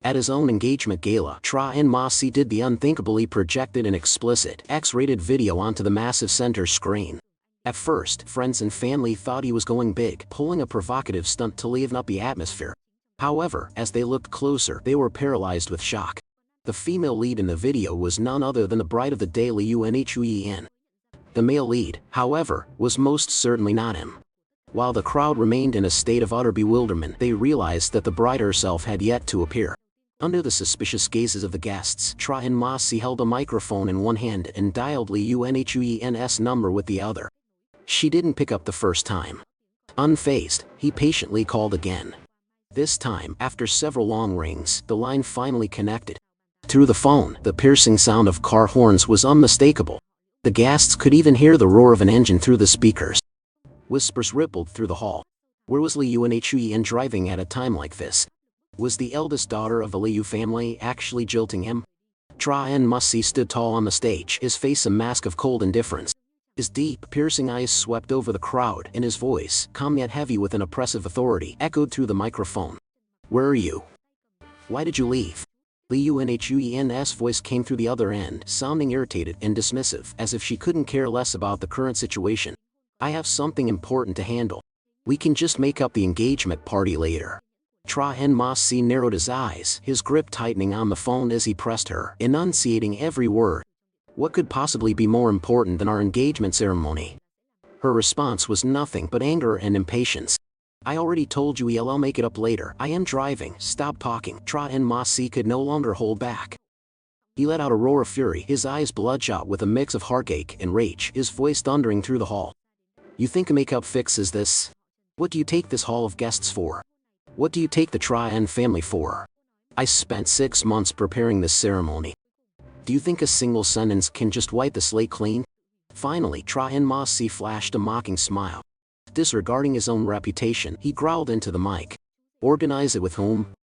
At his own engagement gala, Tra and Ma Si did the unthinkable. He projected an explicit, X-rated video onto the massive center screen. At first, friends and family thought he was going big, pulling a provocative stunt to liven up the atmosphere. However, as they looked closer, they were paralyzed with shock. The female lead in the video was none other than the bride of the day, Lee Yun. The male lead, however, was most certainly not him. While the crowd remained in a state of utter bewilderment, they realized that the bride herself had yet to appear. Under the suspicious gazes of the guests, Tra and Ma Si held a microphone in one hand and dialed Lee Yun's number with the other. She didn't pick up the first time. Unfazed, he patiently called again. This time, after several long rings, the line finally connected. Through the phone, the piercing sound of car horns was unmistakable. The guests could even hear the roar of an engine through the speakers. Whispers rippled through the hall. Where was Lee Yun driving at a time like this? Was the eldest daughter of the Liu family actually jilting him? Tra and Ma Si stood tall on the stage, his face a mask of cold indifference. His deep, piercing eyes swept over the crowd, and his voice, calm yet heavy with an oppressive authority, echoed through the microphone. Where are you? Why did you leave? Lee Yun's voice came through the other end, sounding irritated and dismissive, as if she couldn't care less about the current situation. I have something important to handle. We can just make up the engagement party later. Tra and Ma Si narrowed his eyes, his grip tightening on the phone as he pressed her, enunciating every word. What could possibly be more important than our engagement ceremony? Her response was nothing but anger and impatience. I already told you I'll make it up later. I am driving. Stop talking. Tra and Ma Si could no longer hold back. He let out a roar of fury, his eyes bloodshot with a mix of heartache and rage, his voice thundering through the hall. You think a makeup fix is this? What do you take this hall of guests for? What do you take the Tra and family for? I spent 6 months preparing this ceremony. Do you think a single sentence can just wipe the slate clean? Finally, Tra and Ma Si flashed a mocking smile. Disregarding his own reputation, he growled into the mic. Organize it with whom?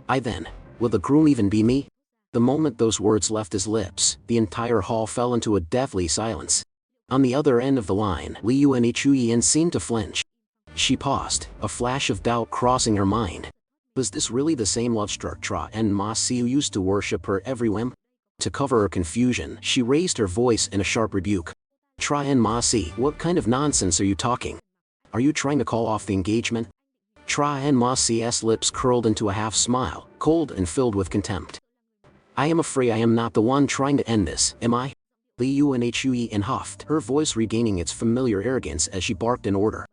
I then. Will the groom even be me? The moment those words left his lips, the entire hall fell into a deathly silence. On the other end of the line, Lee Yun seemed to flinch. She paused, a flash of doubt crossing her mind. Was this really the same love-struck Tra and Ma Si who used to worship her every whim? To cover her confusion, she raised her voice in a sharp rebuke. Tra and Ma Si, what kind of nonsense are you talking? Are you trying to call off the engagement? Tra and Ma Si's lips curled into a half-smile, cold and filled with contempt. I am afraid I am not the one trying to end this, am I? Lee Yun huffed, her voice regaining its familiar arrogance as she barked an order.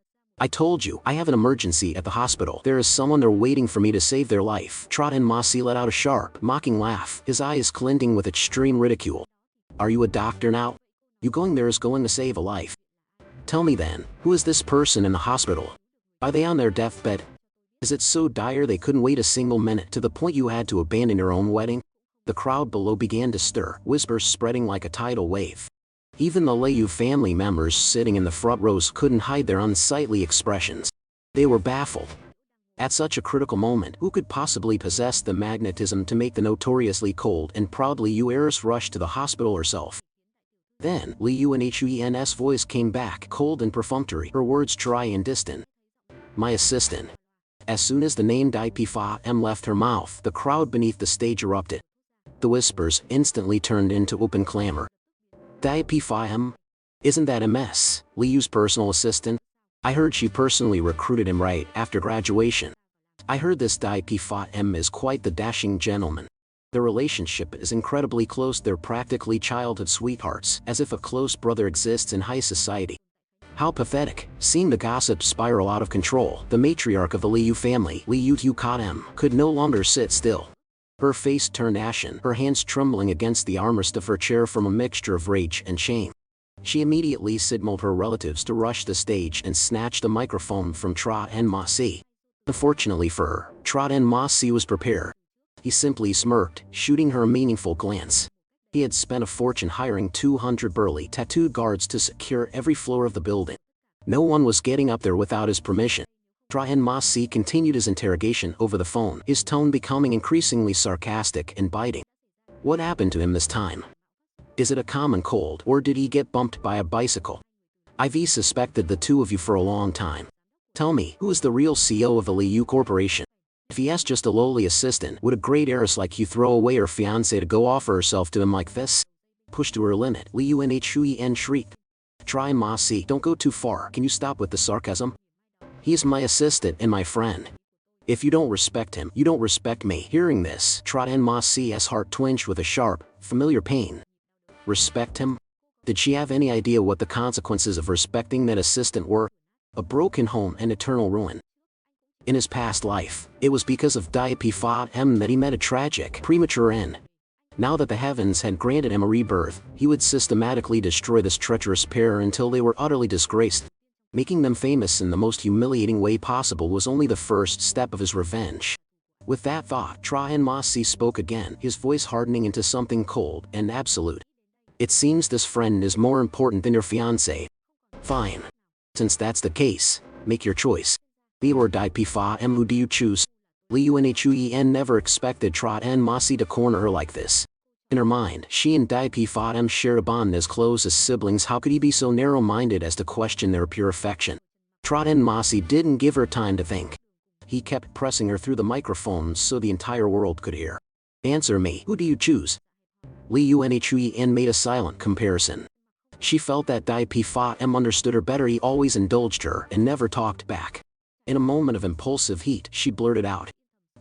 I told you, I have an emergency at the hospital. There is someone there waiting for me to save their life. Tra and Ma Si let out a sharp, mocking laugh, his eyes glinting with extreme ridicule. Are you a doctor now? You going there is going to save a life. Tell me then, who is this person in the hospital? Are they on their deathbed? Is it so dire they couldn't wait a single minute to the point you had to abandon your own wedding? The crowd below began to stir, whispers spreading like a tidal wave. Even the Liu family members sitting in the front rows couldn't hide their unsightly expressions. They were baffled. At such a critical moment, who could possibly possess the magnetism to make the notoriously cold and proud Liu heiress rush to the hospital herself? Then, Lee Yun's voice came back, cold and perfunctory, her words dry and distant. My assistant. As soon as the name Dai Fa left her mouth, the crowd beneath the stage erupted. The whispers instantly turned into open clamor. Dai Fa? Isn't that MS, Liu's personal assistant? I heard she personally recruited him right after graduation. I heard this Dai Fa is quite the dashing gentleman. Their relationship is incredibly close, they're practically childhood sweethearts, as if a close brother exists in high society. How pathetic. Seeing the gossip spiral out of control, the matriarch of the Liu family, Liu could no longer sit still. Her face turned ashen, her hands trembling against the armrest of her chair from a mixture of rage and shame. She immediately signaled her relatives to rush the stage and snatch the microphone from Tra and Ma Si. Unfortunately for her, Tra and Ma Si was prepared. He simply smirked, shooting her a meaningful glance. He had spent a fortune hiring 200 burly tattooed guards to secure every floor of the building. No one was getting up there without his permission. Tra and Ma Si continued his interrogation over the phone, his tone becoming increasingly sarcastic and biting. What happened to him this time? Is it a common cold, or did he get bumped by a bicycle? I've suspected the two of you for a long time. Tell me, who is the real CEO of the Liu Corporation? If yes, just a lowly assistant, would a great heiress like you throw away her fiancé to go offer herself to him like this? Pushed to her limit, Li Yunhui shrieked. Try Ma Si, don't go too far, can you stop with the sarcasm? He's my assistant and my friend. If you don't respect him, you don't respect me. Hearing this, Trot Ma Si's heart twinged with a sharp, familiar pain. Respect him? Did she have any idea what the consequences of respecting that assistant were? A broken home and eternal ruin. In his past life, it was because of Dai Fa M that he met a tragic, premature end. Now that the heavens had granted him a rebirth, he would systematically destroy this treacherous pair until they were utterly disgraced. Making them famous in the most humiliating way possible was only the first step of his revenge. With that thought, Tra Ma Si spoke again, his voice hardening into something cold and absolute. It seems this friend is more important than your fiancé. Fine. Since that's the case, make your choice. Li or Dai Fa M, who do you choose? Li Yunhui never expected Trot Ma Si to corner her like this. In her mind, she and Dai Fa M share a bond as close as siblings. How could he be so narrow-minded as to question their pure affection? Trot Ma Si didn't give her time to think. He kept pressing her through the microphone so the entire world could hear. Answer me, who do you choose? Li Yunhui made a silent comparison. She felt that Dai Fa M understood her better. He always indulged her and never talked back. In a moment of impulsive heat, she blurted out,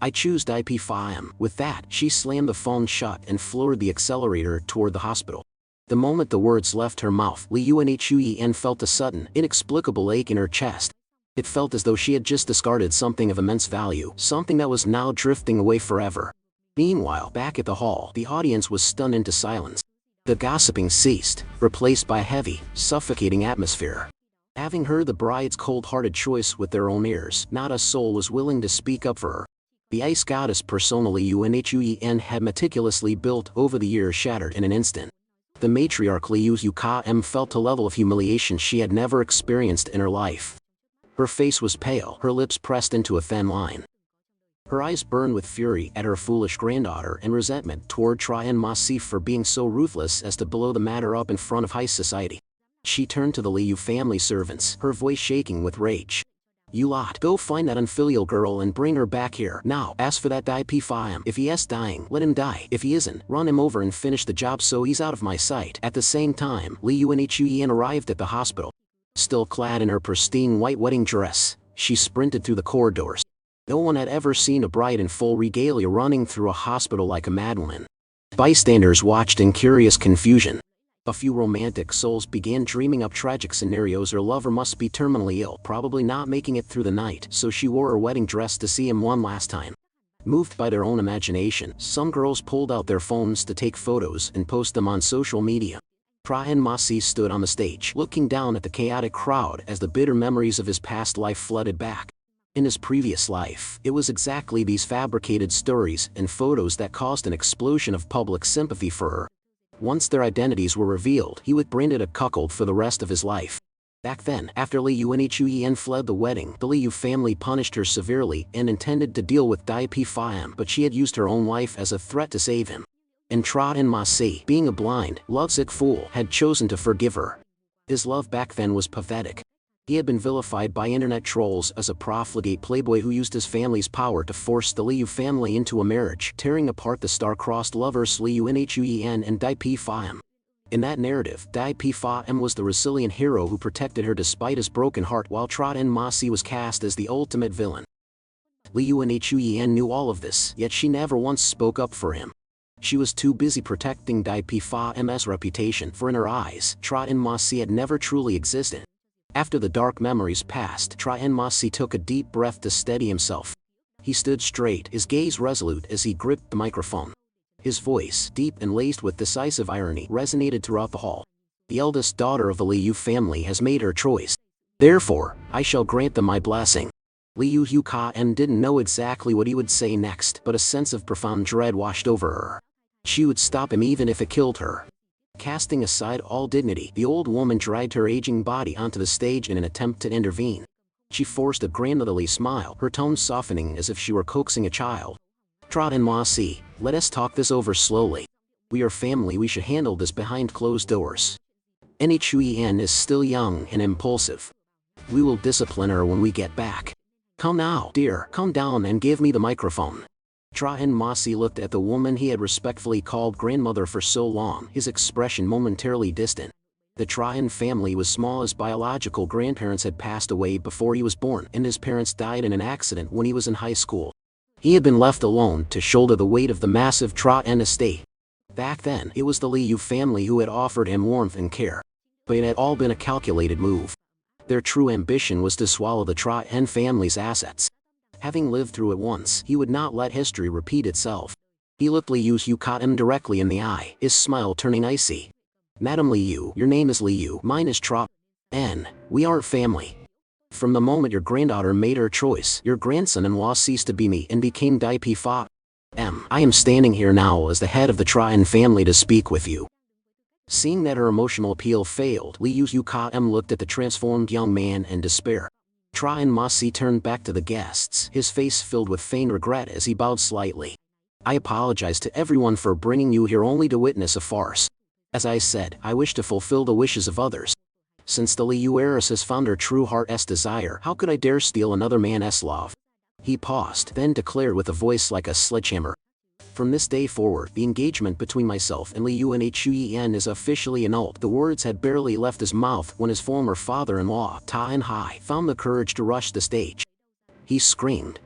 I choose Dai Fa M. With that, she slammed the phone shut and floored the accelerator toward the hospital. The moment the words left her mouth, Li Yunhui felt a sudden, inexplicable ache in her chest. It felt as though she had just discarded something of immense value, something that was now drifting away forever. Meanwhile, back at the hall, the audience was stunned into silence. The gossiping ceased, replaced by a heavy, suffocating atmosphere. Having heard the bride's cold-hearted choice with their own ears, not a soul was willing to speak up for her. The ice goddess personally Yunhui had meticulously built over the years shattered in an instant. The matriarch Liu Yuka felt a level of humiliation she had never experienced in her life. Her face was pale, her lips pressed into a thin line. Her eyes burned with fury at her foolish granddaughter and resentment toward Tra Ma Si for being so ruthless as to blow the matter up in front of high society. She turned to the Liu family servants, her voice shaking with rage. You lot, go find that unfilial girl and bring her back here. Now, as for that Dai Fa M, if he is dying, let him die. If he isn't, run him over and finish the job so he's out of my sight. At the same time, Li Yunhui arrived at the hospital. Still clad in her pristine white wedding dress, she sprinted through the corridors. No one had ever seen a bride in full regalia running through a hospital like a madwoman. Bystanders watched in curious confusion. A few romantic souls began dreaming up tragic scenarios. Her lover must be terminally ill, probably not making it through the night, so she wore her wedding dress to see him one last time. Moved by their own imagination, some girls pulled out their phones to take photos and post them on social media. Tra Ma Si stood on the stage, looking down at the chaotic crowd as the bitter memories of his past life flooded back. In his previous life, it was exactly these fabricated stories and photos that caused an explosion of public sympathy for her. Once their identities were revealed, he would brand it a cuckold for the rest of his life. Back then, after Li Yunhui fled the wedding, the Liu family punished her severely and intended to deal with Dai Fa M, but she had used her own life as a threat to save him. And Trot Ma Si, being a blind, lovesick fool, had chosen to forgive her. His love back then was pathetic. He had been vilified by internet trolls as a profligate playboy who used his family's power to force the Liu family into a marriage, tearing apart the star-crossed lovers Li Yunhui and Dai Fa M. In that narrative, Dai Fa M was the resilient hero who protected her despite his broken heart, while Trot Ma Si was cast as the ultimate villain. Li Yunhui knew all of this, yet she never once spoke up for him. She was too busy protecting Dai Fa M's reputation, for in her eyes, Trot Ma Si had never truly existed. After the dark memories passed, Tra Ma Si took a deep breath to steady himself. He stood straight, his gaze resolute as he gripped the microphone. His voice, deep and laced with decisive irony, resonated throughout the hall. The eldest daughter of the Liu family has made her choice. Therefore, I shall grant them my blessing. Liu Yuka didn't know exactly what he would say next, but a sense of profound dread washed over her. She would stop him even if it killed her. Casting aside all dignity, the old woman dragged her aging body onto the stage in an attempt to intervene. She forced a grandmotherly smile, her tone softening as if she were coaxing a child. Trot Ma Si, let us talk this over slowly. We are family, we should handle this behind closed doors. Nhui is still young and impulsive. We will discipline her when we get back. Come now, dear, come down and give me the microphone. Tra and Mossy looked at the woman he had respectfully called grandmother for so long, his expression momentarily distant. The Tryon family was small. His biological grandparents had passed away before he was born, and his parents died in an accident when he was in high school. He had been left alone to shoulder the weight of the massive Tryon estate. Back then, it was the Liu family who had offered him warmth and care. But it had all been a calculated move. Their true ambition was to swallow the Tryon family's assets. Having lived through it once, he would not let history repeat itself. He looked Liu Yukaim directly in the eye, his smile turning icy. Madam Liu, your name is Liu, mine is Tryon. We aren't family. From the moment your granddaughter made her choice, your grandson-in-law ceased to be me and became Dai Fa. I am standing here now as the head of the Tryon family to speak with you. Seeing that her emotional appeal failed, Liu Yukaim looked at the transformed young man in despair. Tryon Mossy turned back to the guests, his face filled with feigned regret as he bowed slightly. I apologize to everyone for bringing you here only to witness a farce. As I said, I wish to fulfill the wishes of others. Since the Liu heiress has found her true heart's desire, how could I dare steal another man's love? He paused, then declared with a voice like a sledgehammer. From this day forward, the engagement between myself and Liu and Huyen is officially annulled. The words had barely left his mouth when his former father-in-law, Ta and Hai, found the courage to rush the stage. He screamed.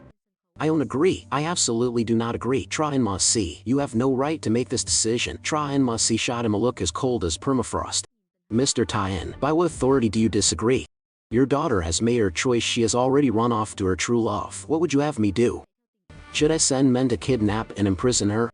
I don't agree. I absolutely do not agree. Tryon Mossy, you have no right to make this decision. Tryon Mossy shot him a look as cold as permafrost. Mr. Tyen, by what authority do you disagree? Your daughter has made her choice. She has already run off to her true love. What would you have me do? Should I send men to kidnap and imprison her?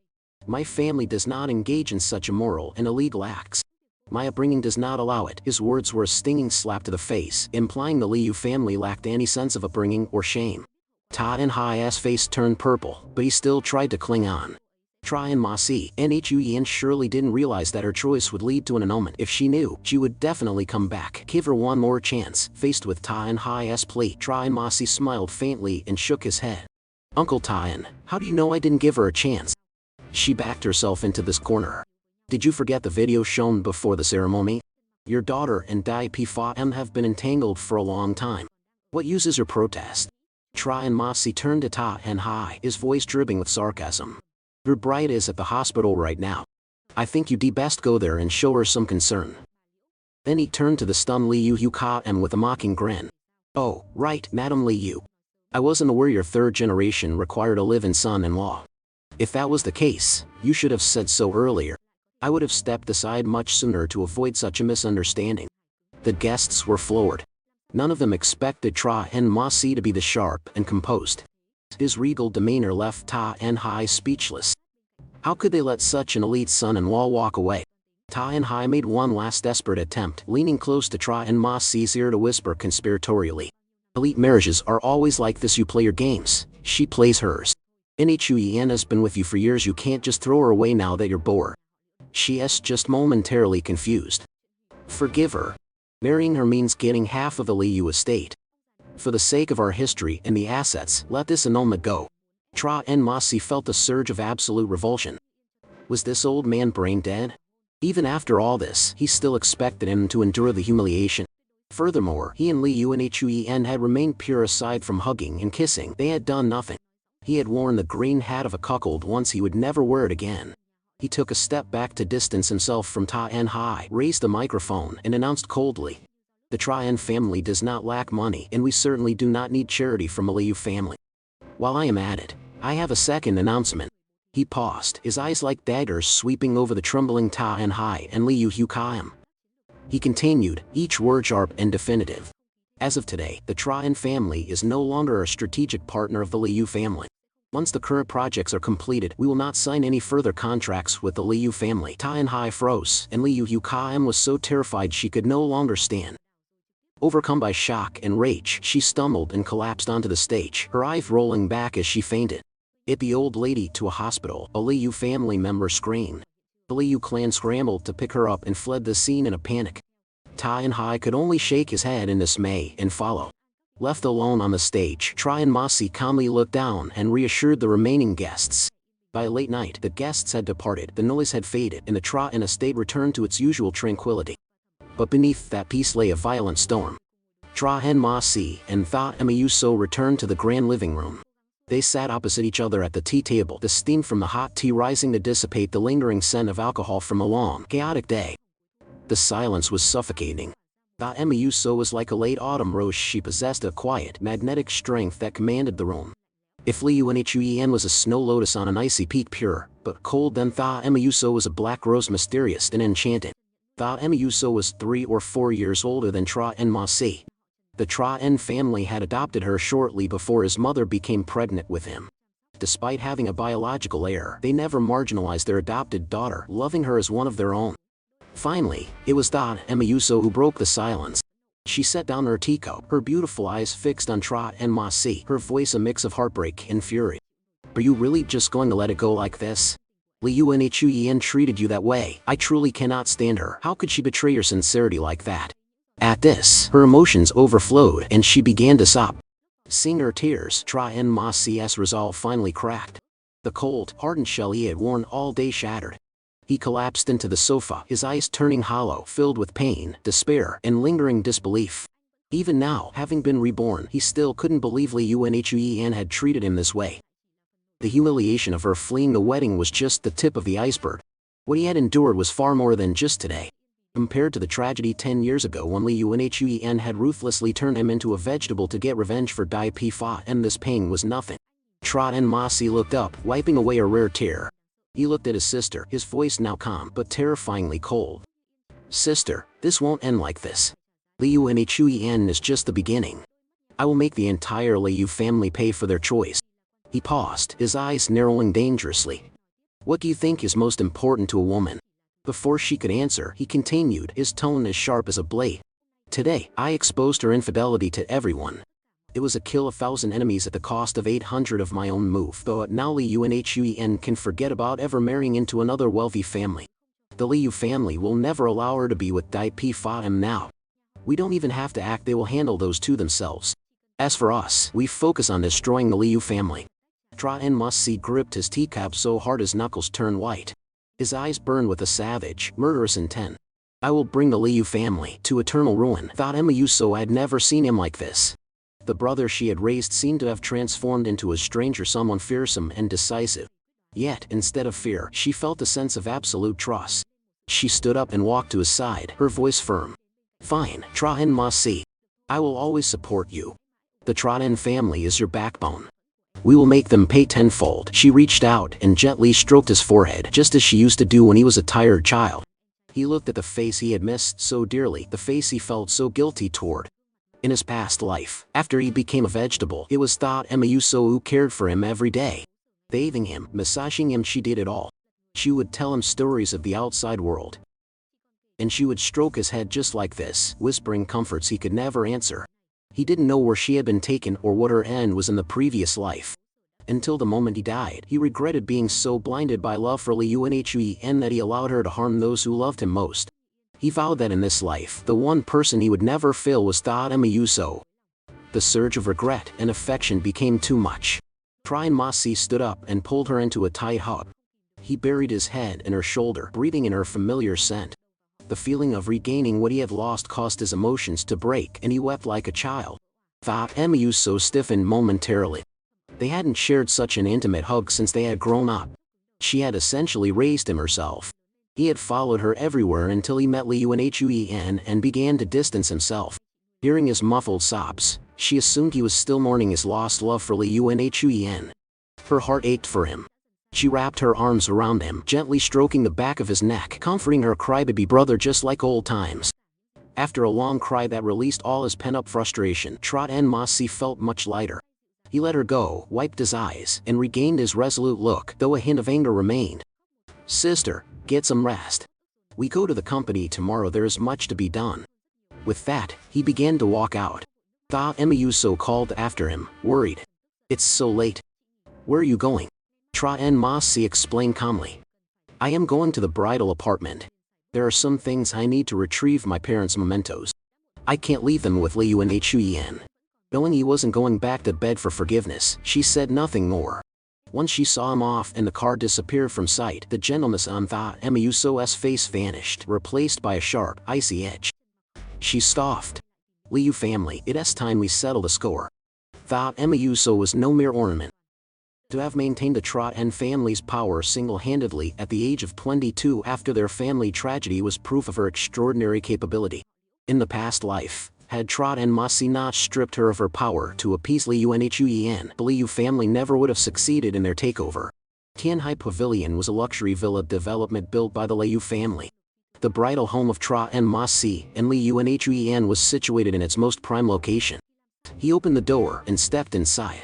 My family does not engage in such immoral and illegal acts. My upbringing does not allow it. His words were a stinging slap to the face, implying the Liu family lacked any sense of upbringing or shame. Ta and Hai's face turned purple, but he still tried to cling on. Tryon Mossy, Huyen surely didn't realize that her choice would lead to an annulment. If she knew, she would definitely come back. Give her one more chance. Faced with Ta and Hai's plea, Tryon Mossy smiled faintly and shook his head. Uncle Tyen, how do you know I didn't give her a chance? She backed herself into this corner. Did you forget the video shown before the ceremony? Your daughter and Dai Fa have been entangled for a long time. What use is your protest? Tryon Mossy turned to Ta and Hai, his voice dripping with sarcasm. Your bride is at the hospital right now. I think you'd best go there and show her some concern. Then he turned to the stunned Liu Yukaim with a mocking grin. Oh, right, Madam Liu. I wasn't aware your third generation required a live-in son-in-law. If that was the case, you should have said so earlier. I would have stepped aside much sooner to avoid such a misunderstanding. The guests were floored. None of them expected Tryon Mossy to be this sharp and composed. His regal demeanor left Ta and Hai speechless. How could they let such an elite son-in-law walk away? Ta and Hai made one last desperate attempt, leaning close to Tryon Mossy's ear to whisper conspiratorially. Elite marriages are always like this. You play your games, she plays hers. Huyen has been with you for years. You can't just throw her away now that you're bored. She is just momentarily confused. Forgive her. Marrying her means getting half of the Liu estate. For the sake of our history and the assets, let this annulment go. Tryon Mossy felt a surge of absolute revulsion. Was this old man brain dead? Even after all this, he still expected him to endure the humiliation. Furthermore, he and Liu and Huyen had remained pure aside from hugging and kissing. They had done nothing. He had worn the green hat of a cuckold once. He would never wear it again. He took a step back to distance himself from Ta and Hai, raised the microphone, and announced coldly. The Tryon family does not lack money, and we certainly do not need charity from a Liu family. While I am at it, I have a second announcement. He paused, his eyes like daggers sweeping over the trembling Ta and Hai and Liu Yukaim. He continued, each word sharp and definitive. As of today, the Tryon family is no longer a strategic partner of the Liu family. Once the current projects are completed, we will not sign any further contracts with the Liu family. Ta and Hai froze, and Liu Yukaim was so terrified she could no longer stand. Overcome by shock and rage, she stumbled and collapsed onto the stage, her eyes rolling back as she fainted. It the old lady to a hospital, a Liu family member screamed. The Liu clan scrambled to pick her up and fled the scene in a panic. Ta and Hai could only shake his head in dismay and follow. Left alone on the stage, Tryon Mossy calmly looked down and reassured the remaining guests. By late night, the guests had departed, the noise had faded, and the Tryon estate returned to its usual tranquility. But beneath that peace lay a violent storm. Tra and Ma Si and Tha Emiuso returned to the grand living room. They sat opposite each other at the tea table, the steam from the hot tea rising to dissipate the lingering scent of alcohol from a long, chaotic day. The silence was suffocating. Tha Emiuso was like a late autumn rose. She possessed a quiet, magnetic strength that commanded the room. If Liu Nhuyen was a snow lotus on an icy peak, pure but cold, then Tha Emiuso was a black rose, mysterious and enchanting. Tha Emiuso was 3 or 4 years older than Tra and Ma Si. The Tra En family had adopted her shortly before his mother became pregnant with him. Despite having a biological heir, they never marginalized their adopted daughter, loving her as one of their own. Finally, it was Tha Emiuso who broke the silence. She set down her teacup, her beautiful eyes fixed on Tra and Ma Si, her voice a mix of heartbreak and fury. Are you really just going to let it go like this? Liu Nhuyen treated you that way. I truly cannot stand her. How could she betray your sincerity like that? At this, her emotions overflowed and she began to sob. Seeing her tears, Tra and Ma Si's resolve finally cracked. The cold, hardened shell he had worn all day shattered. He collapsed into the sofa, his eyes turning hollow, filled with pain, despair, and lingering disbelief. Even now, having been reborn, he still couldn't believe Liu Nhuyen had treated him this way. The humiliation of her fleeing the wedding was just the tip of the iceberg. What he had endured was far more than just today. Compared to the tragedy 10 years ago when Liu Nhuyen had ruthlessly turned him into a vegetable to get revenge for Dai Pi Fa, and this pain was nothing. Tra and Ma Si looked up, wiping away a rare tear. He looked at his sister, his voice now calm but terrifyingly cold. Sister, this won't end like this. Liu Nhuyen is just the beginning. I will make the entire Liu family pay for their choice. He paused, his eyes narrowing dangerously. What do you think is most important to a woman? Before she could answer, he continued, his tone as sharp as a blade. Today, I exposed her infidelity to everyone. It was a kill 1,000 enemies at the cost of 800 of my own move, though now Liu Nhuyen can forget about ever marrying into another wealthy family. The Liu family will never allow her to be with Dai Pi Fa now. We don't even have to act, they will handle those two themselves. As for us, we focus on destroying the Liu family. Tra En Ma Si gripped his teacup so hard his knuckles turned white. His eyes burned with a savage, murderous intent. I will bring the Liu family to eternal ruin. Tha Emiuso had never seen him like this. The brother she had raised seemed to have transformed into a stranger, someone fearsome and decisive. Yet, instead of fear, she felt a sense of absolute trust. She stood up and walked to his side, her voice firm. Fine, Tra En Ma Si. I will always support you. The Tra En family is your backbone. We will make them pay tenfold. She reached out and gently stroked his forehead, just as she used to do when he was a tired child. He looked at the face he had missed so dearly, the face he felt so guilty toward. In his past life, after he became a vegetable, it was Tha Emiuso who cared for him every day. Bathing him, massaging him, she did it all. She would tell him stories of the outside world. And she would stroke his head just like this, whispering comforts he could never answer. He didn't know where she had been taken or what her end was in the previous life. Until the moment he died, he regretted being so blinded by love for Liu Nhuyen that he allowed her to harm those who loved him most. He vowed that in this life, the one person he would never fail was Tha Emiuso. The surge of regret and affection became too much. Tra En Ma Si stood up and pulled her into a tight hug. He buried his head in her shoulder, breathing in her familiar scent. The feeling of regaining what he had lost caused his emotions to break, and he wept like a child. Tha Emiuso stiffened momentarily. They hadn't shared such an intimate hug since they had grown up. She had essentially raised him herself. He had followed her everywhere until he met Liu Nhuyen and began to distance himself. Hearing his muffled sobs, she assumed he was still mourning his lost love for Liu Nhuyen. Her heart ached for him. She wrapped her arms around him, gently stroking the back of his neck, comforting her crybaby brother just like old times. After a long cry that released all his pent-up frustration, Tra En Ma Si felt much lighter. He let her go, wiped his eyes, and regained his resolute look, though a hint of anger remained. Sister, get some rest. We go to the company tomorrow, there is much to be done. With that, he began to walk out. Tha Emiuso called after him, worried. It's so late. Where are you going? Tra En Ma Si explained calmly. I am going to the bridal apartment. There are some things I need to retrieve, my parents' mementos. I can't leave them with Liu Nhuyen. Knowing he wasn't going back to bed for forgiveness, she said nothing more. Once she saw him off and the car disappeared from sight, the gentleness on Tha Emiuso's face vanished, replaced by a sharp, icy edge. She scoffed. Liu family, it's time we settle the score. Thought Emma Yuso was no mere ornament. To have maintained the Trot and family's power single-handedly at the age of 22 after their family tragedy was proof of her extraordinary capability. In the past life, had Trot and Ma Si not stripped her of her power to appease Liu Nhuyen, the Liu family never would have succeeded in their takeover. Tianhai Pavilion was a luxury villa development built by the Liu family. The bridal home of Tra and Ma Si and Liu Nhuyen was situated in its most prime location. He opened the door and stepped inside.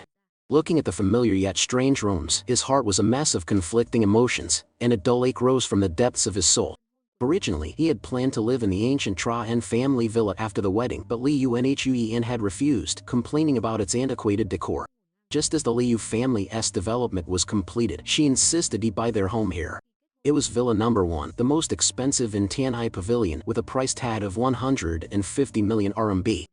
Looking at the familiar yet strange rooms, his heart was a mess of conflicting emotions, and a dull ache rose from the depths of his soul. Originally, he had planned to live in the ancient Tra and family villa after the wedding, but Liu Nhuyen had refused, complaining about its antiquated decor. Just as the Liu family's development was completed, she insisted he buy their home here. It was Villa Number 1, the most expensive in Tianhai Pavilion, with a price tag of 150 million RMB.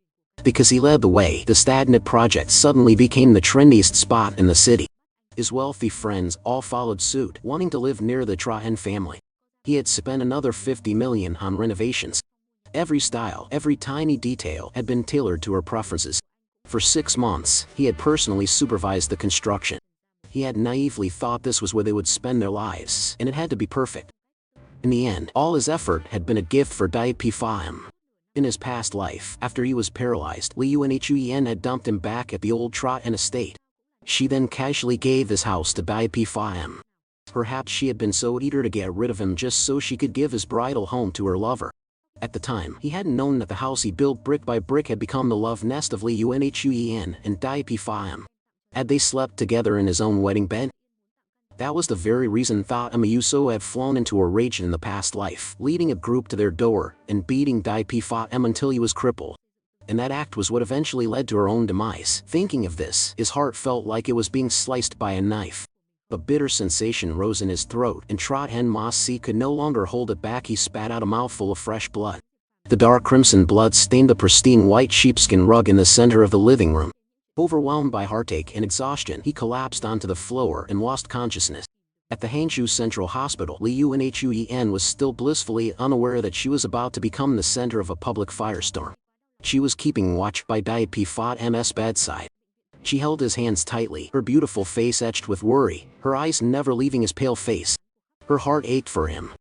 Because he led the way, the stagnant project suddenly became the trendiest spot in the city. His wealthy friends all followed suit, wanting to live near the Tra family. He had spent another 50 million on renovations. Every style, every tiny detail had been tailored to her preferences. For 6 months, he had personally supervised the construction. He had naively thought this was where they would spend their lives, and it had to be perfect. In the end, all his effort had been a gift for Dai Pham. In his past life, after he was paralyzed, Liu Nhuyen had dumped him back at the old Trot estate. She then casually gave his house to Dai Pham. Perhaps she had been so eager to get rid of him just so she could give his bridal home to her lover. At the time, he hadn't known that the house he built brick by brick had become the love nest of Liu Nhuyen and Dai Pham. Had they slept together in his own wedding bed? That was the very reason Thought Emma Yuso had flown into a rage in the past life, leading a group to their door and beating Dai Pham until he was crippled. And that act was what eventually led to her own demise. Thinking of this, his heart felt like it was being sliced by a knife. A bitter sensation rose in his throat, and Trot and Ma Si could no longer hold it back. He spat out a mouthful of fresh blood. The dark crimson blood stained the pristine white sheepskin rug in the center of the living room. Overwhelmed by heartache and exhaustion, he collapsed onto the floor and lost consciousness. At the Hangzhou Central Hospital, Liu Nhuyen was still blissfully unaware that she was about to become the center of a public firestorm. She was keeping watch by Dai Pham's bedside. She held his hands tightly, her beautiful face etched with worry, her eyes never leaving his pale face. Her heart ached for him.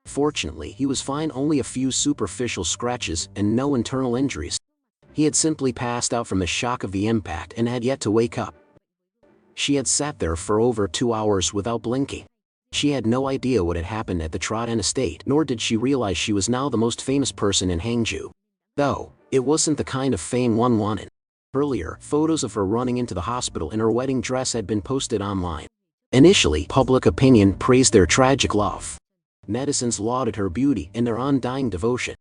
Fortunately, he was fine, only a few superficial scratches and no internal injuries. He had simply passed out from the shock of the impact and had yet to wake up. She had sat there for over 2 hours without blinking. She had no idea what had happened at the Trot estate, nor did she realize she was now the most famous person in Hangzhou. Though, it wasn't the kind of fame one wanted. Earlier, photos of her running into the hospital in her wedding dress had been posted online. Initially, public opinion praised their tragic love. Netizens lauded her beauty and their undying devotion.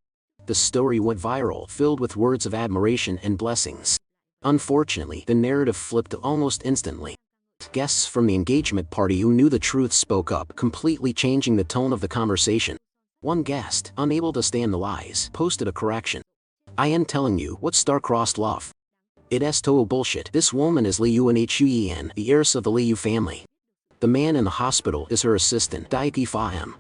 The story went viral, filled with words of admiration and blessings. Unfortunately, the narrative flipped almost instantly. Guests from the engagement party who knew the truth spoke up, completely changing the tone of the conversation. One guest, unable to stand the lies, posted a correction. "I am telling you, what star-crossed love. It's total bullshit. This woman is Liu Nhuyen, the heiress of the Liu family. The man in the hospital is her assistant, Dai Pham.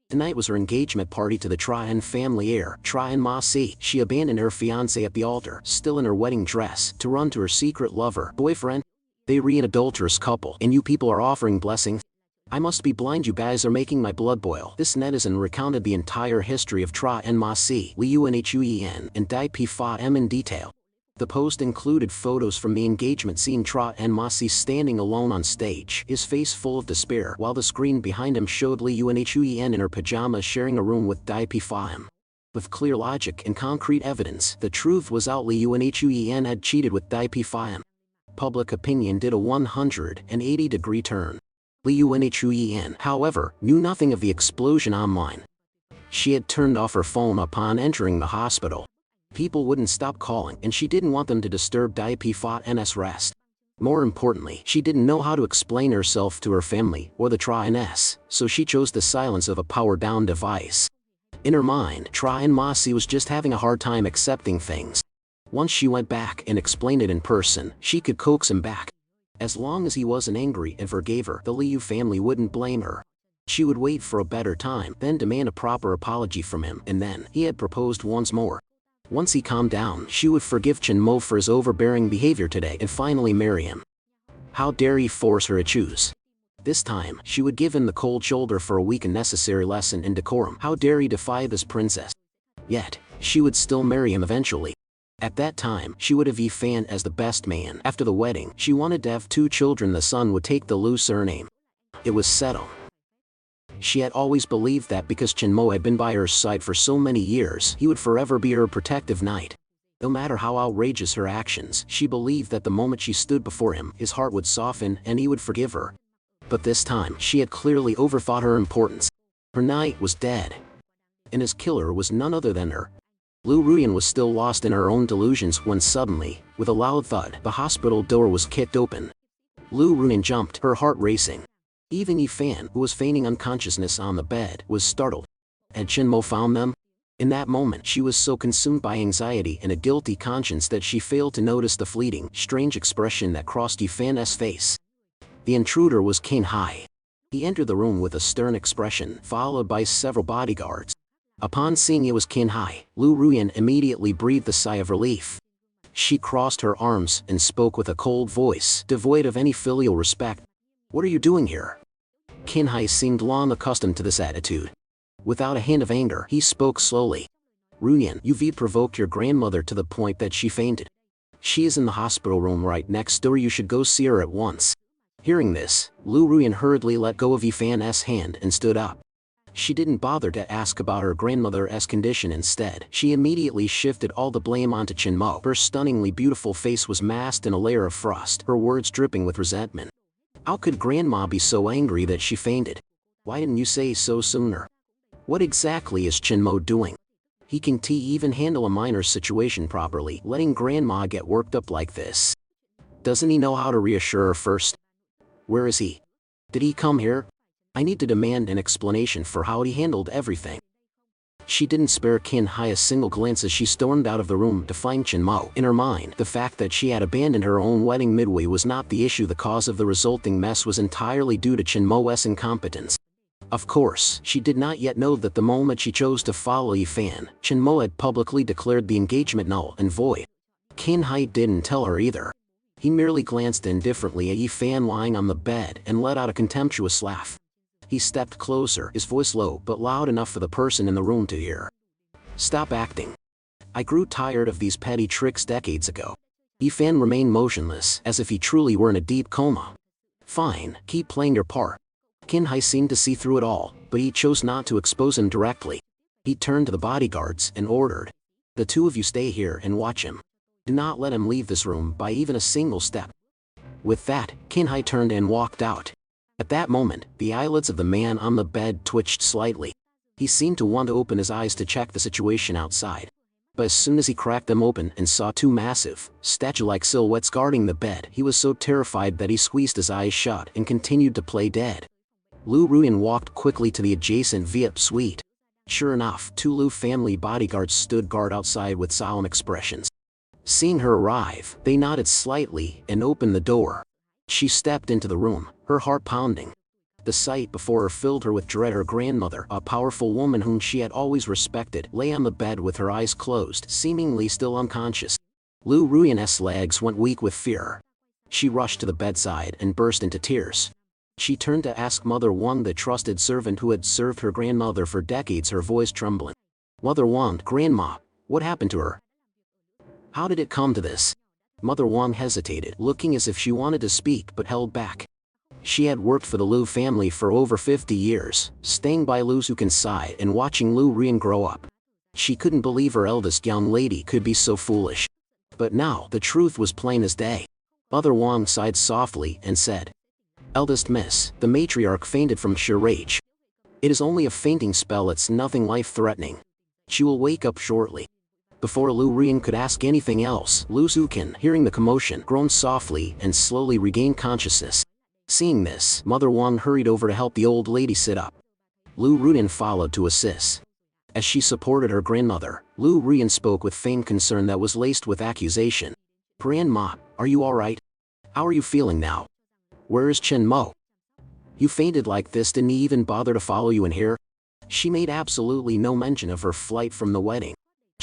Tonight was her engagement party to the Tra family heir, Tra Ma Si. She abandoned her fiancé at the altar, still in her wedding dress, to run to her secret lover, boyfriend. They re an adulterous couple, and you people are offering blessings? I must be blind, you guys are making my blood boil." This netizen recounted the entire history of Tra Ma Si, Liu Nhuyen, and Dai Pham in detail. The post included photos from the engagement scene, Tra Ma Si standing alone on stage, his face full of despair, while the screen behind him showed Liu Nhuyen in her pajamas sharing a room with Dai Pham. With clear logic and concrete evidence, the truth was out. Liu Nhuyen had cheated with Dai Pham. Public opinion did a 180-degree turn. Liu Nhuyen, however, knew nothing of the explosion online. She had turned off her phone upon entering the hospital. People wouldn't stop calling, and she didn't want them to disturb Dai Pham's rest. More importantly, she didn't know how to explain herself to her family or the Tra ns, so she chose the silence of a power-down device. In her mind, Tra Ma Si was just having a hard time accepting things. Once she went back and explained it in person, she could coax him back. As long as he wasn't angry and forgave her, the Liu family wouldn't blame her. She would wait for a better time, then demand a proper apology from him, and then he had proposed once more. Once he calmed down, she would forgive Chen Mo for his overbearing behavior today and finally marry him. How dare he force her to choose? This time, she would give him the cold shoulder for a weak and necessary lesson in decorum. How dare he defy this princess? Yet, she would still marry him eventually. At that time, she would have Yi Fan as the best man. After the wedding, she wanted to have 2 children. The son would take the Lu surname. It was settled. She had always believed that because Chen Mo had been by her side for so many years, he would forever be her protective knight. No matter how outrageous her actions, she believed that the moment she stood before him, his heart would soften and he would forgive her. But this time, she had clearly overthought her importance. Her knight was dead. And his killer was none other than her. Lu Ruyan was still lost in her own delusions when suddenly, with a loud thud, the hospital door was kicked open. Lu Ruyan jumped, her heart racing. Even Yi Fan, who was feigning unconsciousness on the bed, was startled. Had Chen Mo found them? In that moment, she was so consumed by anxiety and a guilty conscience that she failed to notice the fleeting, strange expression that crossed Yi Fan's face. The intruder was Qin Hai. He entered the room with a stern expression, followed by several bodyguards. Upon seeing it was Qin Hai, Lu Ruyan immediately breathed a sigh of relief. She crossed her arms and spoke with a cold voice, devoid of any filial respect. "What are you doing here?" Qin Hai seemed long accustomed to this attitude. Without a hint of anger, he spoke slowly. "Ruyan, you've provoked your grandmother to the point that she fainted. She is in the hospital room right next door. You should go see her at once." Hearing this, Lu Ruyan hurriedly let go of Yi Fan's hand and stood up. She didn't bother to ask about her grandmother's condition. Instead, she immediately shifted all the blame onto Chen Mo. Her stunningly beautiful face was masked in a layer of frost, her words dripping with resentment. "How could Grandma be so angry that she fainted? Why didn't you say so sooner? What exactly is Chen Mo doing? He can't even handle a minor situation properly, letting Grandma get worked up like this. Doesn't he know how to reassure her first? Where is he? Did he come here? I need to demand an explanation for how he handled everything." She didn't spare Qin Hai a single glance as she stormed out of the room to find Chen Mo. In her mind, the fact that she had abandoned her own wedding midway was not the issue. The cause of the resulting mess was entirely due to Chen Mo's incompetence. Of course, she did not yet know that the moment she chose to follow Yi Fan, Chen Mo had publicly declared the engagement null and void. Qin Hai didn't tell her either. He merely glanced indifferently at Yi Fan lying on the bed and let out a contemptuous laugh. He stepped closer, his voice low but loud enough for the person in the room to hear. "Stop acting. I grew tired of these petty tricks decades ago." Yi Fan remained motionless, as if he truly were in a deep coma. "Fine, keep playing your part." Qin Hai seemed to see through it all, but he chose not to expose him directly. He turned to the bodyguards and ordered, "The 2 of you stay here and watch him. Do not let him leave this room by even a single step." With that, Qin Hai turned and walked out. At that moment, the eyelids of the man on the bed twitched slightly. He seemed to want to open his eyes to check the situation outside. But as soon as he cracked them open and saw 2 massive, statue-like silhouettes guarding the bed, he was so terrified that he squeezed his eyes shut and continued to play dead. Lu Ruyan walked quickly to the adjacent VIP suite. Sure enough, 2 Lu family bodyguards stood guard outside with solemn expressions. Seeing her arrive, they nodded slightly and opened the door. She stepped into the room, her heart pounding. The sight before her filled her with dread. Her grandmother, a powerful woman whom she had always respected, lay on the bed with her eyes closed, seemingly still unconscious. Lu Ruyan's legs went weak with fear. She rushed to the bedside and burst into tears. She turned to ask Mother Wang, the trusted servant who had served her grandmother for decades, her voice trembling. "Mother Wang, Grandma, what happened to her? How did it come to this?" Mother Wang hesitated, looking as if she wanted to speak but held back. She had worked for the Lu family for over 50 years, staying by Lu Zukan's side and watching Lu Ruyan grow up. She couldn't believe her eldest young lady could be so foolish. But now, the truth was plain as day. Mother Wang sighed softly and said, "Eldest miss, the matriarch fainted from sheer rage. It is only a fainting spell, it's nothing life-threatening. She will wake up shortly." Before Lu Ruyan could ask anything else, Lu Zukan, hearing the commotion, groaned softly and slowly regained consciousness. Seeing this, Mother Wang hurried over to help the old lady sit up. Lu Ruyan followed to assist. As she supported her grandmother, Lu Ruyan spoke with feigned concern that was laced with accusation. "Grandma, are you alright? How are you feeling now? Where is Chen Mo? You fainted like this, didn't he even bother to follow you in here?" She made absolutely no mention of her flight from the wedding.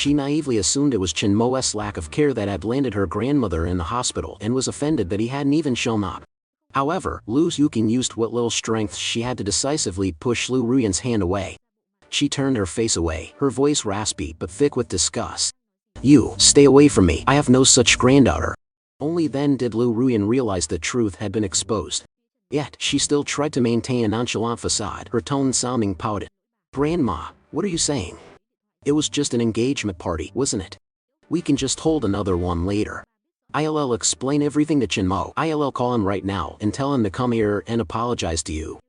She naively assumed it was Chen Mo's lack of care that had landed her grandmother in the hospital and was offended that he hadn't even shown up. However, Lu Yuqin used what little strength she had to decisively push Lu Ruyan's hand away. She turned her face away, her voice raspy but thick with disgust. "You, stay away from me, I have no such granddaughter." Only then did Lu Ruyan realize the truth had been exposed. Yet, she still tried to maintain a nonchalant facade, her tone sounding pouted. "Grandma, what are you saying? It was just an engagement party, wasn't it? We can just hold another one later. I'll explain everything to Chen Mo. I'll call him right now and tell him to come here and apologize to you."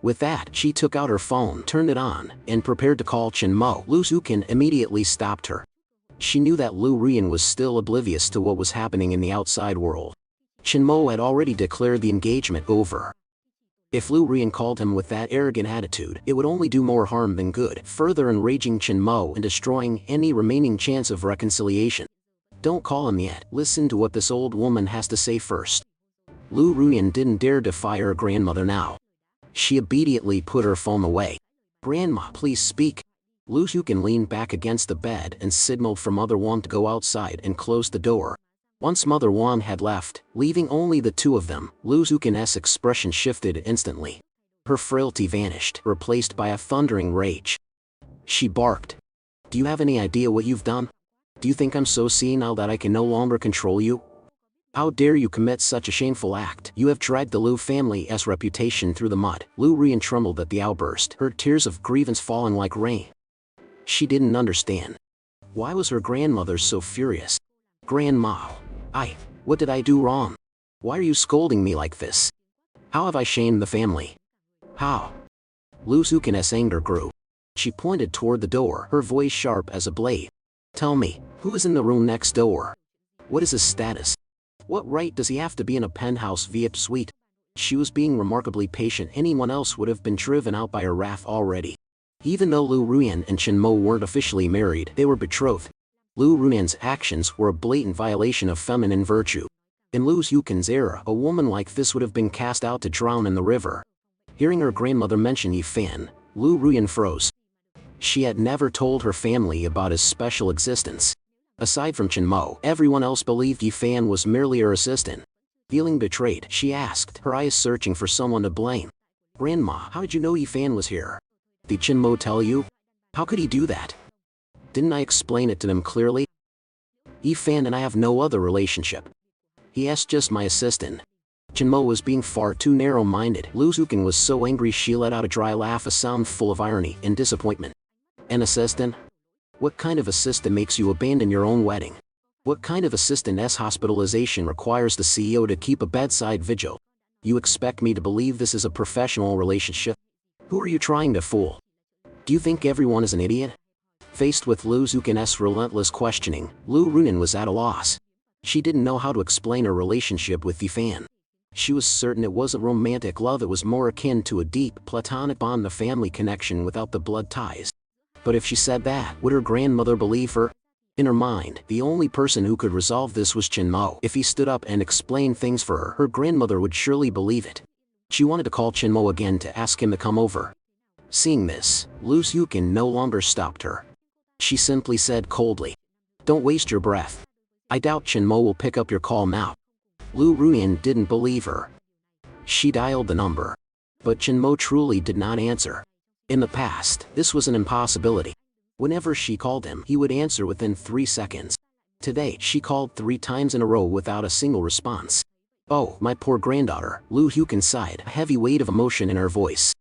With that, she took out her phone, turned it on, and prepared to call Chen Mo. Lu Yuqin immediately stopped her. She knew that Lu Ruyan was still oblivious to what was happening in the outside world. Chen Mo had already declared the engagement over. If Lu Ruyan called him with that arrogant attitude, it would only do more harm than good, further enraging Chen Mo and destroying any remaining chance of reconciliation. "Don't call him yet, listen to what this old woman has to say first." Lu Ruyan didn't dare defy her grandmother now. She obediently put her phone away. "Grandma, please speak." Lu Yuqin leaned back against the bed and signaled for Mother Wang to go outside and close the door. Once Mother Wang had left, leaving only the two of them, Lu Yuqin's expression shifted instantly. Her frailty vanished, replaced by a thundering rage. She barked. "Do you have any idea what you've done? Do you think I'm so senile that I can no longer control you? How dare you commit such a shameful act? You have dragged the Lu family's reputation through the mud." Lu Ruyan trembled at the outburst, her tears of grievance falling like rain. She didn't understand. Why was her grandmother so furious? "Grandma, what did I do wrong? Why are you scolding me like this? How have I shamed the family? How?" Lu Yuqin's anger grew. She pointed toward the door, her voice sharp as a blade. "Tell me, who is in the room next door? What is his status? What right does he have to be in a penthouse VIP suite?" She was being remarkably patient. Anyone else would have been driven out by her wrath already. Even though Lu Ruyan and Chen Mo weren't officially married, they were betrothed. Lu Ruyan's actions were a blatant violation of feminine virtue. In Lu Yuqin's era, a woman like this would have been cast out to drown in the river. Hearing her grandmother mention Yifan, Lu Ruyan froze. She had never told her family about his special existence. Aside from Chen Mo, everyone else believed Yifan was merely her assistant. Feeling betrayed, she asked, her eyes searching for someone to blame. "Grandma, how did you know Yifan was here? Did Chen Mo tell you? How could he do that? Didn't I explain it to them clearly? Yifan and I have no other relationship. He is just my assistant." Chen Mo was being far too narrow-minded. Lu Yuqin was so angry she let out a dry laugh, a sound full of irony and disappointment. "An assistant? What kind of assistant makes you abandon your own wedding? What kind of assistant's hospitalization requires the CEO to keep a bedside vigil? You expect me to believe this is a professional relationship? Who are you trying to fool? Do you think everyone is an idiot?" Faced with Lu Yuqin's relentless questioning, Lu Ruyan was at a loss. She didn't know how to explain her relationship with Yifan. She was certain it wasn't romantic love, it was more akin to a deep, platonic bond, a family connection without the blood ties. But if she said that, would her grandmother believe her? In her mind, the only person who could resolve this was Chen Mo. If he stood up and explained things for her, her grandmother would surely believe it. She wanted to call Chen Mo again to ask him to come over. Seeing this, Lu Yuqin no longer stopped her. She simply said coldly, "Don't waste your breath. I doubt Chen Mo will pick up your call now." Lu Ruyan didn't believe her. She dialed the number. But Chen Mo truly did not answer. In the past, this was an impossibility. Whenever she called him, he would answer within 3 seconds. Today, she called 3 times in a row without a single response. "Oh, my poor granddaughter," Lu Yuqin sighed, a heavy weight of emotion in her voice.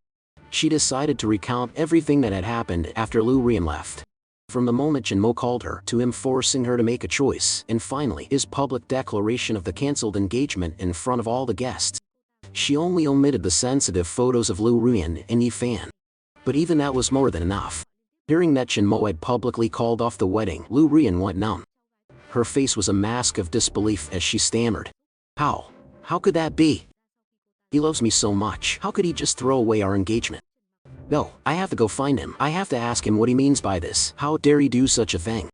She decided to recount everything that had happened after Lu Ruyan left. From the moment Chen Mo called her, to him forcing her to make a choice, and finally, his public declaration of the cancelled engagement in front of all the guests. She only omitted the sensitive photos of Lu Ruyan and Yifan. But even that was more than enough. Hearing that Chen Mo had publicly called off the wedding, Lu Ruyan went numb. Her face was a mask of disbelief as she stammered. How could that be? He loves me so much, how could he just throw away our engagement? No, I have to go find him. I have to ask him what he means by this. How dare he do such a thing?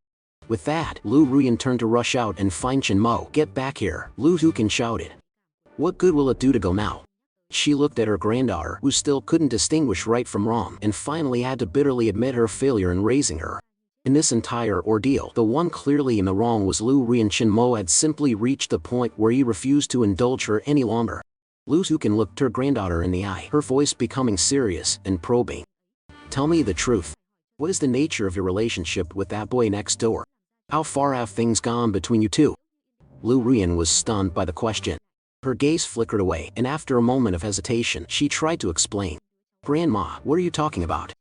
With that, Lu Ruyan turned to rush out and find Chen Mo. "Get back here," Lu Yuqin shouted. "What good will it do to go now?" She looked at her granddaughter, who still couldn't distinguish right from wrong, and finally had to bitterly admit her failure in raising her. In this entire ordeal, the one clearly in the wrong was Lu Ruian. Chen Mo had simply reached the point where he refused to indulge her any longer. Lu Zukin looked her granddaughter in the eye, her voice becoming serious and probing. Tell me the truth. What is the nature of your relationship with that boy next door? How far have things gone between you two? Lu Ruian was stunned by the question. Her gaze flickered away, and after a moment of hesitation, she tried to explain. Grandma, what are you talking about?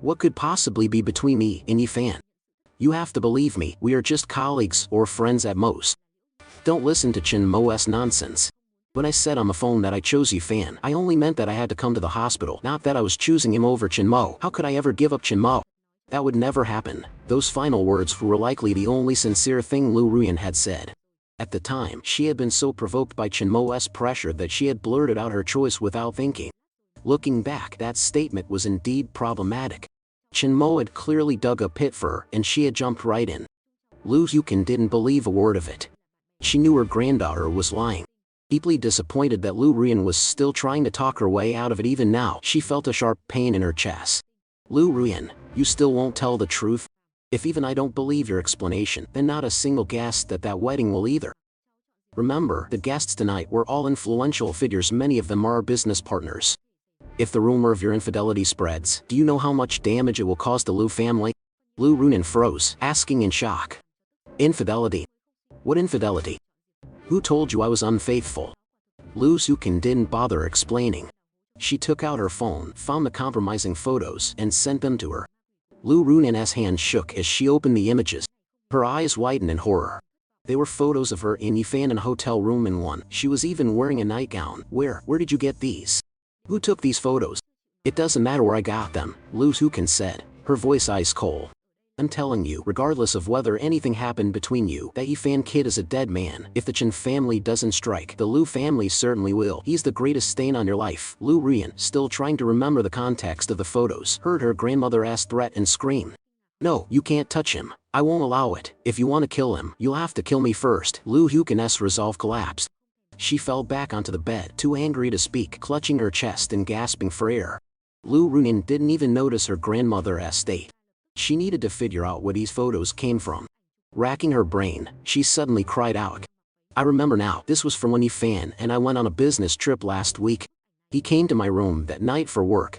What could possibly be between me and Yifan? You have to believe me, we are just colleagues or friends at most. Don't listen to Chen Mo's nonsense. When I said on the phone that I chose Yifan, I only meant that I had to come to the hospital, not that I was choosing him over Chen Mo. How could I ever give up Chen Mo? That would never happen. Those final words were likely the only sincere thing Lu Ruian had said. At the time, she had been so provoked by Chen Mo's pressure that she had blurted out her choice without thinking. Looking back, that statement was indeed problematic. Chen Mo had clearly dug a pit for her, and she had jumped right in. Lu Yukin didn't believe a word of it. She knew her granddaughter was lying. Deeply disappointed that Lu Ruian was still trying to talk her way out of it even now, she felt a sharp pain in her chest. Lu Ruian, you still won't tell the truth? If even I don't believe your explanation, then not a single guest at that wedding will either. Remember, the guests tonight were all influential figures, many of them are our business partners. If the rumor of your infidelity spreads, do you know how much damage it will cause the Lu family? Lu Ruian froze, asking in shock. Infidelity? What infidelity? Who told you I was unfaithful? Lu Zukin didn't bother explaining. She took out her phone, found the compromising photos, and sent them to her. Lu Ruian's hand shook as she opened the images. Her eyes widened in horror. They were photos of her in Yifan in a hotel room. In one, she was even wearing a nightgown. Where did you get these? Who took these photos? It doesn't matter where I got them, Lu Zukin said, her voice ice cold. I'm telling you, regardless of whether anything happened between you, that Yifan kid is a dead man. If the Chen family doesn't strike, the Lu family certainly will. He's the greatest stain on your life. Lu Ruian, still trying to remember the context of the photos, heard her grandmother's threat and scream. No, you can't touch him. I won't allow it. If you want to kill him, you'll have to kill me first. Lu Yukin's resolve collapsed. She fell back onto the bed, too angry to speak, clutching her chest and gasping for air. Lu Ruian didn't even notice her grandmother's state. She needed to figure out where these photos came from. Racking her brain, she suddenly cried out. I remember now, this was from when Yifan and I went on a business trip last week. He came to my room that night for work.